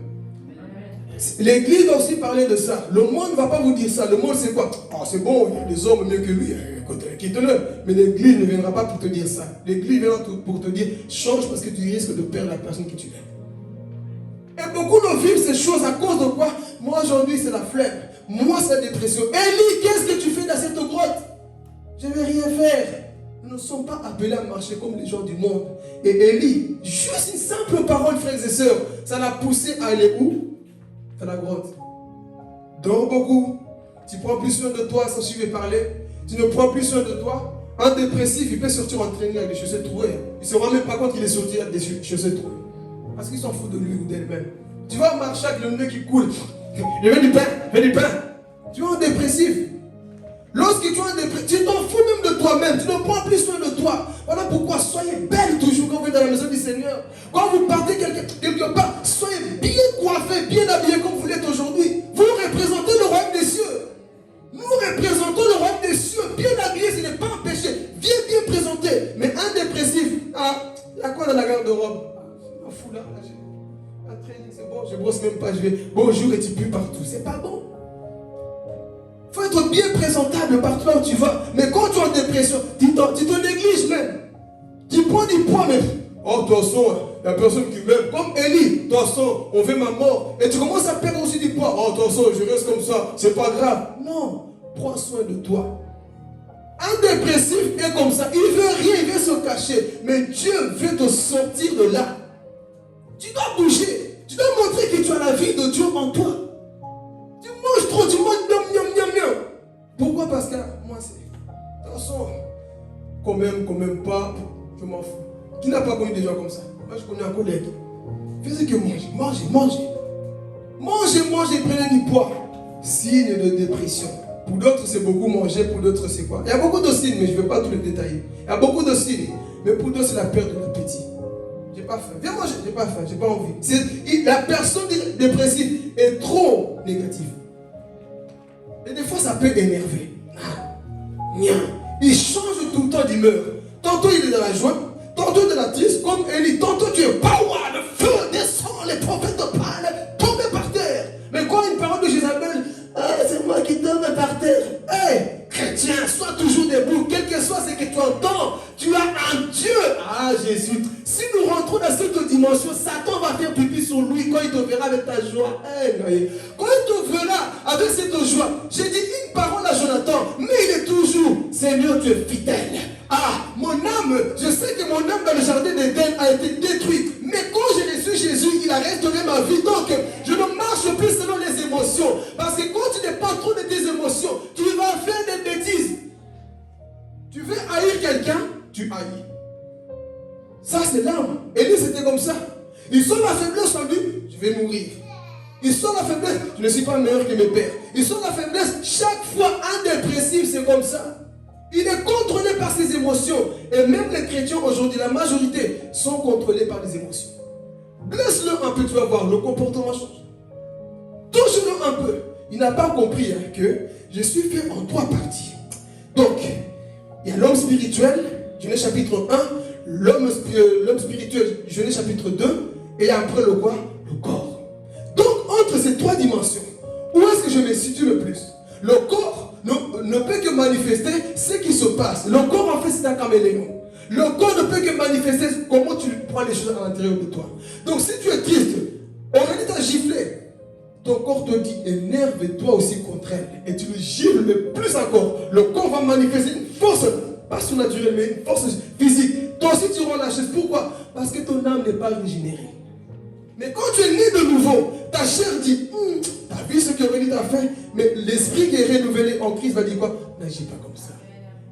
L'église va aussi parler de ça. Le monde ne va pas vous dire ça. Le monde c'est quoi? Ah, c'est bon, il y a des hommes mieux que lui, quitte-le. Mais l'église ne viendra pas pour te dire ça. L'église viendra pour te dire change parce que tu risques de perdre la personne que tu aimes. Et beaucoup de vivent ces choses à cause de quoi? Moi aujourd'hui c'est la flemme. Moi c'est la dépression. Élie, qu'est-ce que tu fais dans cette grotte? Je ne vais rien faire. Nous ne sommes pas appelés à marcher comme les gens du monde. Et Élie, juste une simple parole, frères et sœurs, ça l'a poussé à aller où? Dans la grotte. Dors beaucoup. Tu prends plus soin de toi sans suivre parler. Tu ne prends plus soin de toi. Un dépressif, il peut sortir entraîner avec des chaussettes trouées. Il ne se rend même pas compte qu'il est sorti avec des chaussettes trouées. Parce qu'il s'en fout de lui ou d'elle-même. Tu vas marcher avec le nez qui coule. Je veux du pain, je veux du pain. Tu es un dépressif. Lorsque tu es un dépressif, tu t'en fous même de toi-même. Tu ne prends plus soin de toi. Voilà pourquoi soyez belle toujours quand vous êtes dans la maison du Seigneur. Quand vous partez quelque part, soyez bien coiffés, bien habillés comme vous l'êtes aujourd'hui. Vous représentez le royaume des cieux. Nous représentons le royaume des cieux. Bien habillé, ce n'est pas un péché. Bien présenté. Mais un dépressif, il y a quoi dans la garde-robe? Un foulard, un training, c'est bon, je brosse même pas, je vais bonjour et tu pues partout. C'est pas bon. Il faut être bien présentable partout là où tu vas. Mais quand tu es en dépression, tu te négliges même. Tu prends du poids même. Oh, de toute façon, il y a personne qui m'aime. Comme Élie, de toute façon, on veut ma mort. Et tu commences à perdre aussi du poids. Oh, de toute façon, je reste comme ça, c'est pas grave. Non, prends soin de toi. Un dépressif est comme ça. Il veut rien, il veut se cacher. Mais Dieu veut te sortir de là. Tu dois bouger. Tu dois montrer que tu as la vie de Dieu en toi. Tu manges trop, tu manges miam. Pourquoi? Parce que moi c'est... De toute façon, quand même pas, je m'en fous. Qui n'a pas connu des gens comme ça? Moi je connais un collègue. Faisait que manger. Mangez, prenez du poids. Signe de dépression. Pour d'autres c'est beaucoup manger, pour d'autres c'est quoi? Il y a beaucoup de signes, mais je ne vais pas tout les détailler. Il y a beaucoup de signes, mais pour d'autres c'est la perte de l'appétit. J'ai pas faim. Viens manger, j'ai pas faim, j'ai pas envie. La personne dépressive est trop négative. Et des fois, ça peut énerver. Il change tout le temps d'humeur. Tantôt, il est dans la joie. Tantôt, il est dans la triste. Comme Élie. Tantôt, tu es power. Le feu descend. Les prophètes te parlent. Tombez par terre. Mais quand une parole de Jézabel, c'est moi qui tombe par terre. Hey, chrétien, sois toujours debout. Quel que soit ce que tu entends, tu as un Dieu. Ah, Jésus. Si nous rentrons dans cette dimension, Satan va faire pipi sur lui quand il te verra avec ta joie. Hey, quand il te verra avec cette joie, j'ai dit une parole à Jonathan, mais il est toujours, Seigneur, tu es fidèle. Ah, mon âme, je sais que mon âme dans le jardin d'Éden a été détruite. Mais quand j'ai reçu Jésus, il a restauré ma vie. Donc, je ne marche plus selon les émotions. Parce que quand tu n'es pas trop de tes émotions, tu vas faire des bêtises. Tu veux haïr quelqu'un, tu haïs. Ça, c'est l'âme. Élie, c'était comme ça. Il sent la faiblesse en lui, je vais mourir. Il sent la faiblesse, je ne suis pas meilleur que mes pères. Il sent la faiblesse, chaque fois un dépressif, c'est comme ça. Il est contrôlé par ses émotions. Et même les chrétiens aujourd'hui, la majorité, sont contrôlés par les émotions. Blesse-le un peu, tu vas voir, le comportement change. Touche-le un peu. Il n'a pas compris que je suis fait en 3 parties. Donc, il y a l'homme spirituel, Genèse chapitre 1, l'homme spirituel, Genèse chapitre 2, et après le quoi? Le corps. Donc, entre ces 3 dimensions, où est-ce que je me situe le plus? Le corps ne peut que manifester ce qui se passe. Le corps, en fait, c'est un caméléon. Le corps ne peut que manifester comment tu prends les choses à l'intérieur de toi. Donc, si tu es triste, on a dit à gifler. ton corps te dit énerve-toi aussi contre elle. Et tu le gifles, mais plus encore. Le corps va manifester une force, pas surnaturelle, mais une force physique. Toi aussi tu rends la chaise. Pourquoi? Parce que ton âme n'est pas régénérée. Mais quand tu es né de nouveau, ta chair dit, t'as vu ce que Rémi t'a fait, mais l'esprit qui est renouvelé en Christ va dire quoi? N'agis pas comme ça.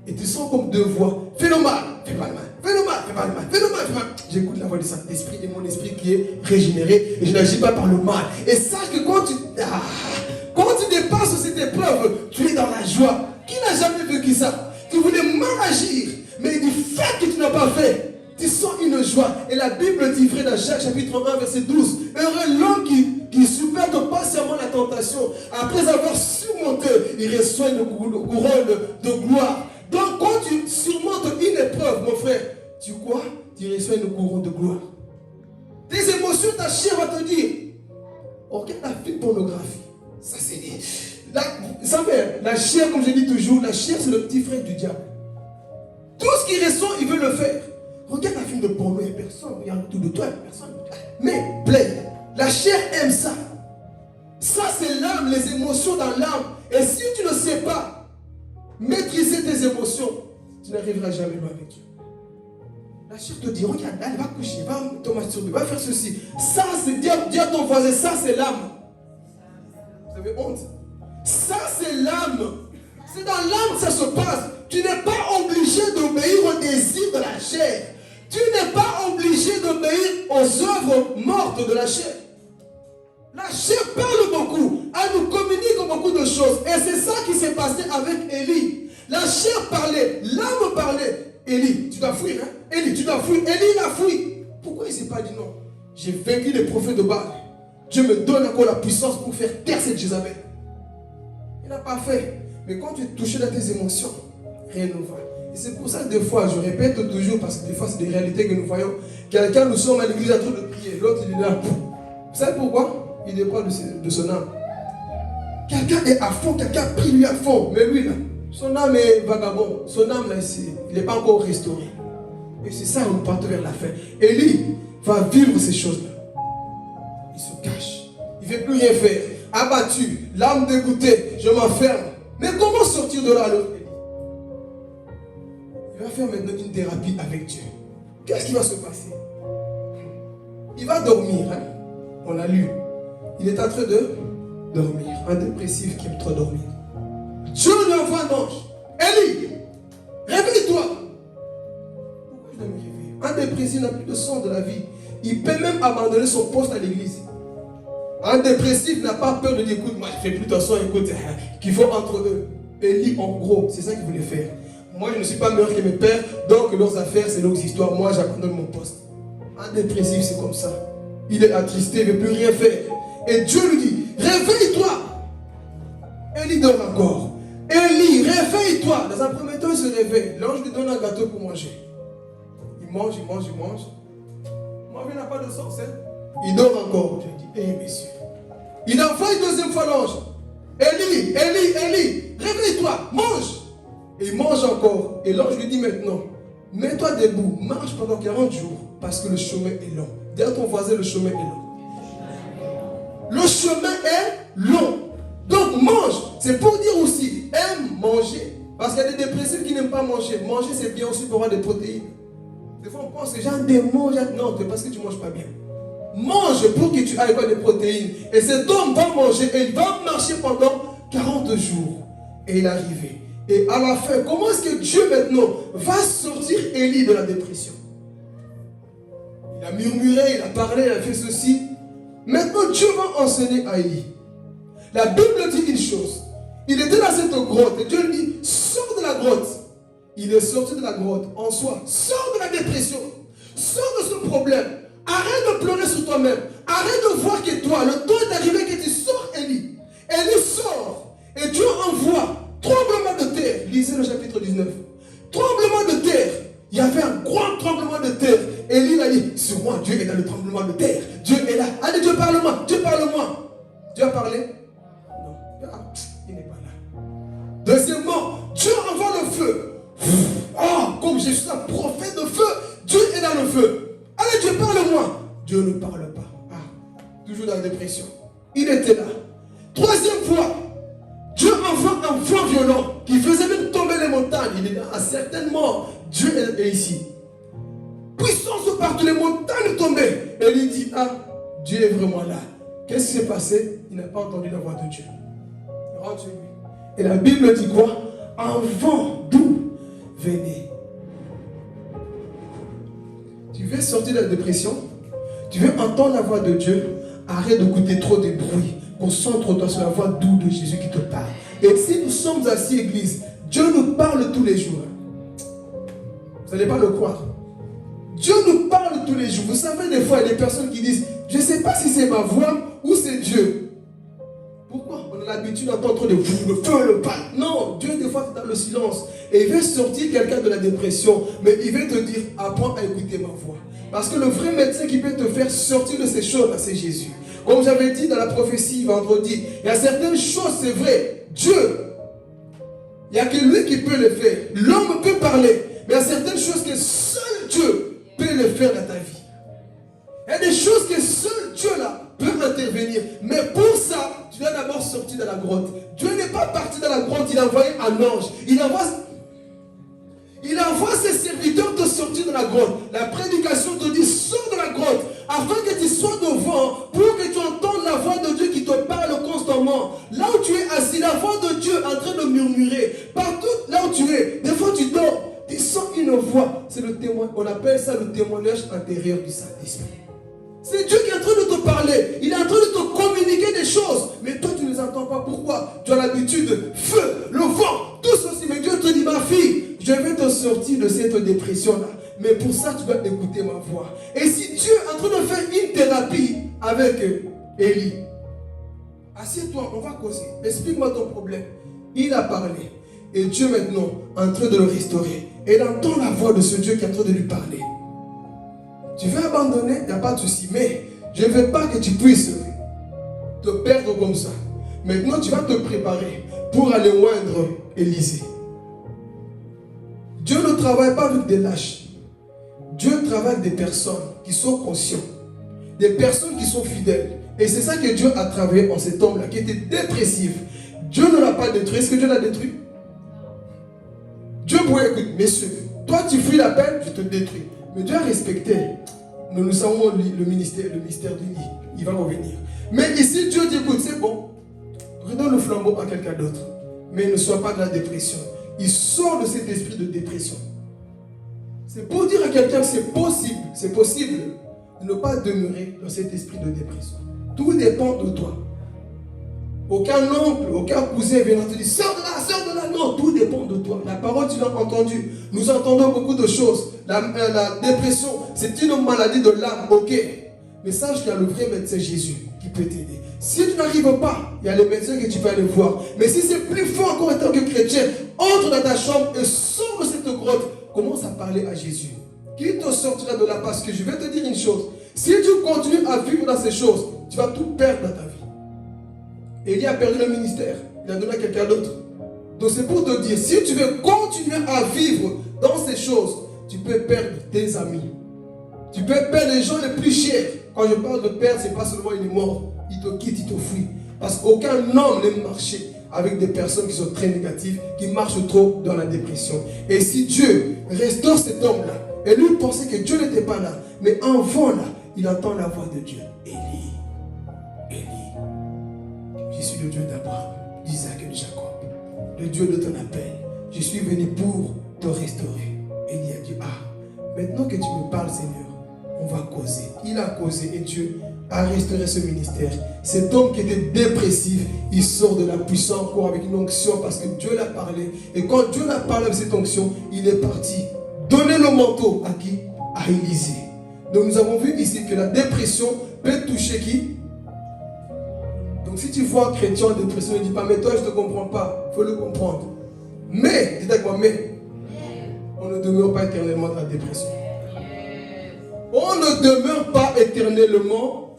Et tu sens comme deux voix. Fais le mal, fais pas le mal. Fais le mal, fais pas le mal. Fais le mal, fais pas le mal. J'écoute la voix du Saint-Esprit et mon esprit qui est régénéré. Et je n'agis pas par le mal. Et sache que quand tu dépasses cette épreuve, tu es dans la joie. Qui n'a jamais vécu ça? Tu voulais mal agir, mais du fait que tu n'as pas fait, tu sens une joie. Et la Bible dit, frère, dans Jacques chapitre 1, verset 12, heureux l'homme qui supporte patiemment la tentation. Après avoir surmonté, il reçoit une couronne de gloire. Donc quand tu surmontes une épreuve, mon frère, tu quoi? Tu reçois une couronne de gloire. Tes émotions, ta chair va te dire, regarde la film pornographie. Ça c'est... La chair, comme je dis toujours, la chair c'est le petit frère du diable. Tout ce qu'il ressent, il veut le faire. Regarde un film de porno, il n'y a personne, il y a autour de toi, il n'y a personne. Mais, plaît, la chair aime ça. Ça, c'est l'âme, les émotions dans l'âme. Et si tu ne sais pas maîtriser tes émotions, tu n'arriveras jamais loin avec Dieu. La chair te dit, regarde, elle va coucher, va te masturber, va faire ceci. Ça, c'est dire à ton voisin, ça, c'est l'âme. Vous avez honte? Ça, c'est l'âme. C'est dans l'âme que ça se passe. Tu n'es pas obligé d'obéir aux désirs de la chair. Tu n'es pas obligé d'obéir aux œuvres mortes de la chair. La chair parle beaucoup. Elle nous communique beaucoup de choses. Et c'est ça qui s'est passé avec Élie. La chair parlait, l'âme parlait. Élie, tu dois fuir, hein? Élie, tu dois fuir. Élie, il a fui. Pourquoi il ne s'est pas dit non? J'ai vaincu les prophètes de Baal. Dieu me donne encore la puissance pour faire taire cette Jézabel. Il n'a pas fait. Mais quand tu es touché dans tes émotions, rien ne va. Et c'est pour ça que des fois, je répète toujours, parce que des fois c'est des réalités que nous voyons. Quelqu'un, nous sommes à l'église en train de prier. L'autre, il est là. Vous savez pourquoi? Il dépend de son âme. Quelqu'un est à fond, quelqu'un prie lui à fond. Mais lui, là, son âme est vagabond. Son âme, là, il n'est pas encore restauré. Et c'est ça, on part vers la fin. Élie va vivre ces choses-là. Il se cache. Il ne veut plus rien faire. Abattu, l'âme dégoûtée, je m'enferme. Mais comment sortir de là alors? Il va faire maintenant une thérapie avec Dieu. Qu'est-ce qui va se passer? Il va dormir. Hein? On a lu. Il est en train de dormir. Un dépressif qui aime trop dormir. Dieu lui envoie un ange. Élie, réveille-toi. Pourquoi je dois me réveiller? Un dépressif n'a plus de sens de la vie. Il peut même abandonner son poste à l'église. Un dépressif n'a pas peur de dire, écoute, moi je fais plus attention, écoute, qu'il faut entre eux. Élie, en gros, c'est ça qu'il voulait faire. Moi, je ne suis pas meilleur que mes pères, donc leurs affaires, c'est leurs histoires. Moi, j'abandonne mon poste. Un dépressif, c'est comme ça. Il est attristé, il ne veut plus rien faire. Et Dieu lui dit, réveille-toi. Élie dort encore. Élie, réveille-toi. Dans un premier temps, il se réveille. L'ange lui donne un gâteau pour manger. Il mange, il mange, il mange. Moi, il n'a pas de sens, hein. Il dort encore. Je dis, messieurs. Il envoie une deuxième fois l'ange. Élie, Élie, Élie, réveille-toi, mange. Et il mange encore. Et l'ange lui dit maintenant, mets-toi debout, marche pendant 40 jours, parce que le chemin est long. Dis à ton voisin, le chemin est long. Le chemin est long. Donc mange. C'est pour dire aussi, aime manger. Parce qu'il y a des dépressifs qui n'aiment pas manger. Manger, c'est bien aussi pour avoir des protéines. Des fois, on pense que j'ai un démon. Non, c'est parce que tu ne manges pas bien. Mange pour que tu ailles avoir des protéines. Et cet homme va manger et il va marcher pendant 40 jours. Et il est arrivé. Et à la fin, comment est-ce que Dieu maintenant va sortir Élie de la dépression? Il a murmuré, il a parlé, il a fait ceci. Maintenant, Dieu va enseigner à Élie. La Bible dit une chose. Il était dans cette grotte et Dieu lui dit, sors de la grotte. Il est sorti de la grotte en soi. Sors de la dépression. Sors de ce problème. Arrête de pleurer sur toi-même. Arrête de voir que toi, le temps est arrivé que tu sors, Élie. Élie sort. Et Dieu envoie tremblement de terre. Lisez le chapitre 19. Tremblement de terre. Il y avait un grand tremblement de terre. Élie a dit, sur moi, Dieu est dans le tremblement de terre. Dieu est là. Allez, Dieu parle-moi. Dieu parle-moi. Dieu a parlé? Non. Il n'est pas là. Deuxièmement, Dieu envoie le feu. Oh, comme je suis un prophète de feu, Dieu est dans le feu. Allez, Dieu parle-moi. Dieu ne parle pas. Toujours dans la dépression. Il était là. certainement, Dieu est ici. Puissance partout, les montagnes tombaient. Et il dit, ah, Dieu est vraiment là. Qu'est-ce qui s'est passé? Il n'a pas entendu la voix de Dieu. Rentre chez lui. Et la Bible dit quoi? Un vent doux venait. Tu veux sortir de la dépression? Tu veux entendre la voix de Dieu? Arrête d'écouter trop de bruit. Concentre-toi sur la voix douce de Jésus qui te parle. Et si nous sommes assis, Église, Dieu nous parle tous les jours. Vous n'allez pas le croire. Dieu nous parle tous les jours. Vous savez, des fois, il y a des personnes qui disent, je ne sais pas si c'est ma voix ou c'est Dieu. Pourquoi? On a l'habitude d'entendre le feu, le pas. Non, Dieu, des fois, c'est dans le silence. Et il veut sortir quelqu'un de la dépression. Mais il veut te dire, apprends à écouter ma voix. Parce que le vrai médecin qui peut te faire sortir de ces choses-là, c'est Jésus. Comme j'avais dit dans la prophétie vendredi, il y a certaines choses, c'est vrai. Dieu, il n'y a que lui qui peut le faire. L'homme peut parler. Mais il y a certaines choses que seul Dieu peut le faire dans ta vie. Il y a des choses que seul Dieu là peut intervenir. Mais pour ça, tu dois d'abord sortir de la grotte. Dieu n'est pas parti dans la grotte, il a envoyé un ange. Il envoie ses serviteurs te sortir de la grotte. La prédication te dit, sors de la grotte, afin que tu sois devant, pour que tu entendes la voix de Dieu qui te parle constamment. Là où tu es assis, la voix de Dieu en train de murmurer. Partout là où tu es, des fois tu dors, tu sens une voix. C'est le témoin, on appelle ça le témoignage intérieur du Saint-Esprit. C'est Dieu qui est en train de te parler. Il est en train de te communiquer des choses. Mais toi, tu ne les entends pas. Pourquoi? Tu as l'habitude, feu, le vent, tout ceci. Mais Dieu te dit, ma fille, je vais te sortir de cette dépression-là. Mais pour ça, tu dois écouter ma voix. Et si Dieu est en train de faire une thérapie avec Élie, assieds-toi, on va causer. Explique-moi ton problème. Il a parlé. Et Dieu maintenant est en train de le restaurer. Et il entend la voix de ce Dieu qui est en train de lui parler. Tu veux abandonner, il n'y a pas de souci. Mais je ne veux pas que tu puisses te perdre comme ça. Maintenant, tu vas te préparer pour aller oindre Élisée. Dieu ne travaille pas avec des lâches. Dieu travaille avec des personnes qui sont conscientes. Des personnes qui sont fidèles. Et c'est ça que Dieu a travaillé en cet homme-là, qui était dépressif. Dieu ne l'a pas détruit. Est-ce que Dieu l'a détruit? Dieu pourrait écouter, messieurs, toi tu fuis la peine, je te détruis. Mais Dieu a respecté. Nous savons le mystère du lit. Il va revenir. Mais ici, Dieu dit, écoute, c'est bon. Redonne le flambeau à quelqu'un d'autre. Mais ne sois pas de la dépression. Il sort de cet esprit de dépression. C'est pour dire à quelqu'un que c'est possible de ne pas demeurer dans cet esprit de dépression. Tout dépend de toi. Aucun oncle, aucun cousin viendra te dire, sors de là, non, tout dépend de toi. La parole, tu l'as entendue. Nous entendons beaucoup de choses. La dépression, c'est une maladie de l'âme, ok. Mais sache qu'il y a le vrai médecin Jésus qui peut t'aider. Si tu n'arrives pas, il y a les médecins que tu vas aller voir. Mais si c'est plus fort encore en tant que chrétien, entre dans ta chambre et sors de cette grotte. Commence à parler à Jésus. Qui te sortira de là? Parce que je vais te dire une chose. Si tu continues à vivre dans ces choses, tu vas tout perdre dans ta vie. Élie a perdu le ministère. Il a donné à quelqu'un d'autre. Donc c'est pour te dire, si tu veux continuer à vivre dans ces choses, tu peux perdre tes amis. Tu peux perdre les gens les plus chers. Quand je parle de perdre, ce n'est pas seulement il est mort. Il te quitte, il te fuit. Parce qu'aucun homme n'aime marcher avec des personnes qui sont très négatives, qui marchent trop dans la dépression. Et si Dieu restaure cet homme-là, et lui pensait que Dieu n'était pas là, mais en vent là, il entend la voix de Dieu. Élie, je suis le Dieu d'Abraham, d'Isaac et de Jacob, le Dieu de ton appel. Je suis venu pour te restaurer. Élie a dit, maintenant que tu me parles, Seigneur, on va causer. Il a causé et Dieu a restauré ce ministère. Cet homme qui était dépressif, il sort de la puissance encore avec une onction parce que Dieu l'a parlé. Et quand Dieu l'a parlé avec cette onction, il est parti donner le manteau à qui? À Élisée. Donc nous avons vu ici que la dépression peut toucher qui? Donc si tu vois un chrétien en dépression, ne dis pas, mais toi je ne te comprends pas. Il faut le comprendre. Mais, dis avec moi, mais, on ne demeure pas éternellement dans la dépression. On ne demeure pas éternellement.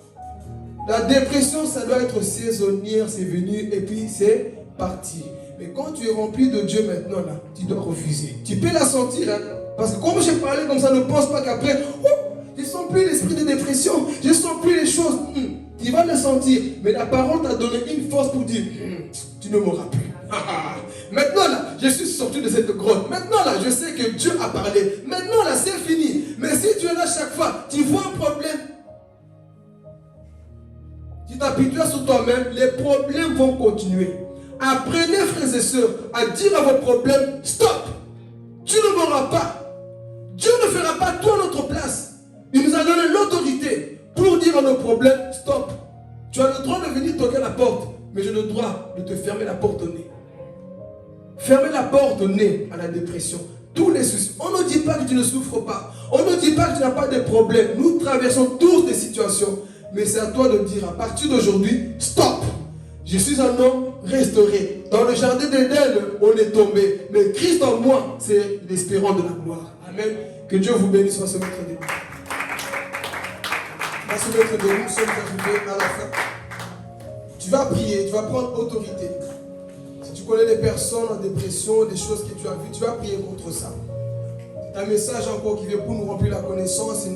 La dépression, ça doit être saisonnière, c'est venu et puis c'est parti. Mais quand tu es rempli de Dieu maintenant, là, tu dois refuser. Tu peux la sentir, hein, parce que comme j'ai parlé comme ça, ne pense pas qu'après, je ne sens plus l'esprit de dépression, je ne sens plus les choses. Tu vas le sentir, mais la parole t'a donné une force pour dire, tu ne mourras plus. Maintenant, là, je suis sorti de cette grotte. Maintenant là, je sais que Dieu a parlé. Maintenant là, c'est fini. Mais si tu es là chaque fois, tu vois un problème. Tu t'appuies sur toi-même, les problèmes vont continuer. Apprenez, frères et sœurs, à dire à vos problèmes, stop. Tu ne m'auras pas. Dieu ne fera pas tout à notre place. Il nous a donné l'autorité pour dire à nos problèmes, stop. Tu as le droit de venir toquer la porte, mais j'ai le droit de te fermer la porte au nez. Fermer la porte au nez à la dépression. Tous les soucis. On ne dit pas que tu ne souffres pas. On ne dit pas que tu n'as pas de problème. Nous traversons tous des situations. Mais c'est à toi de dire, à partir d'aujourd'hui, stop. Je suis un homme restauré. Dans le jardin d'Éden, on est tombé. Mais Christ en moi, c'est l'espérant de la gloire. Amen. Que Dieu vous bénisse. On va se mettre debout. On va se mettre debout. Nous sommes arrivés à la fin. Tu vas prier, tu vas prendre autorité. Si tu connais des personnes en dépression, des choses que tu as vues, tu vas prier contre ça. C'est un message encore qui vient pour nous remplir la connaissance et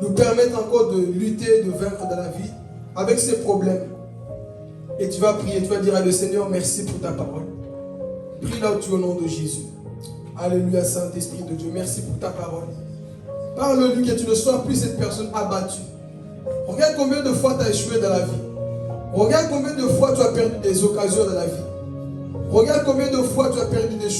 nous permettre encore de lutter, de vaincre dans la vie avec ces problèmes. Et tu vas prier, tu vas dire à le Seigneur, merci pour ta parole. Prie là où tu es au nom de Jésus. Alléluia, Saint-Esprit de Dieu, merci pour ta parole. Parle-lui que tu ne sois plus cette personne abattue. Regarde combien de fois tu as échoué dans la vie. Regarde combien de fois tu as perdu des occasions dans la vie. Regarde combien de fois tu as perdu des choses.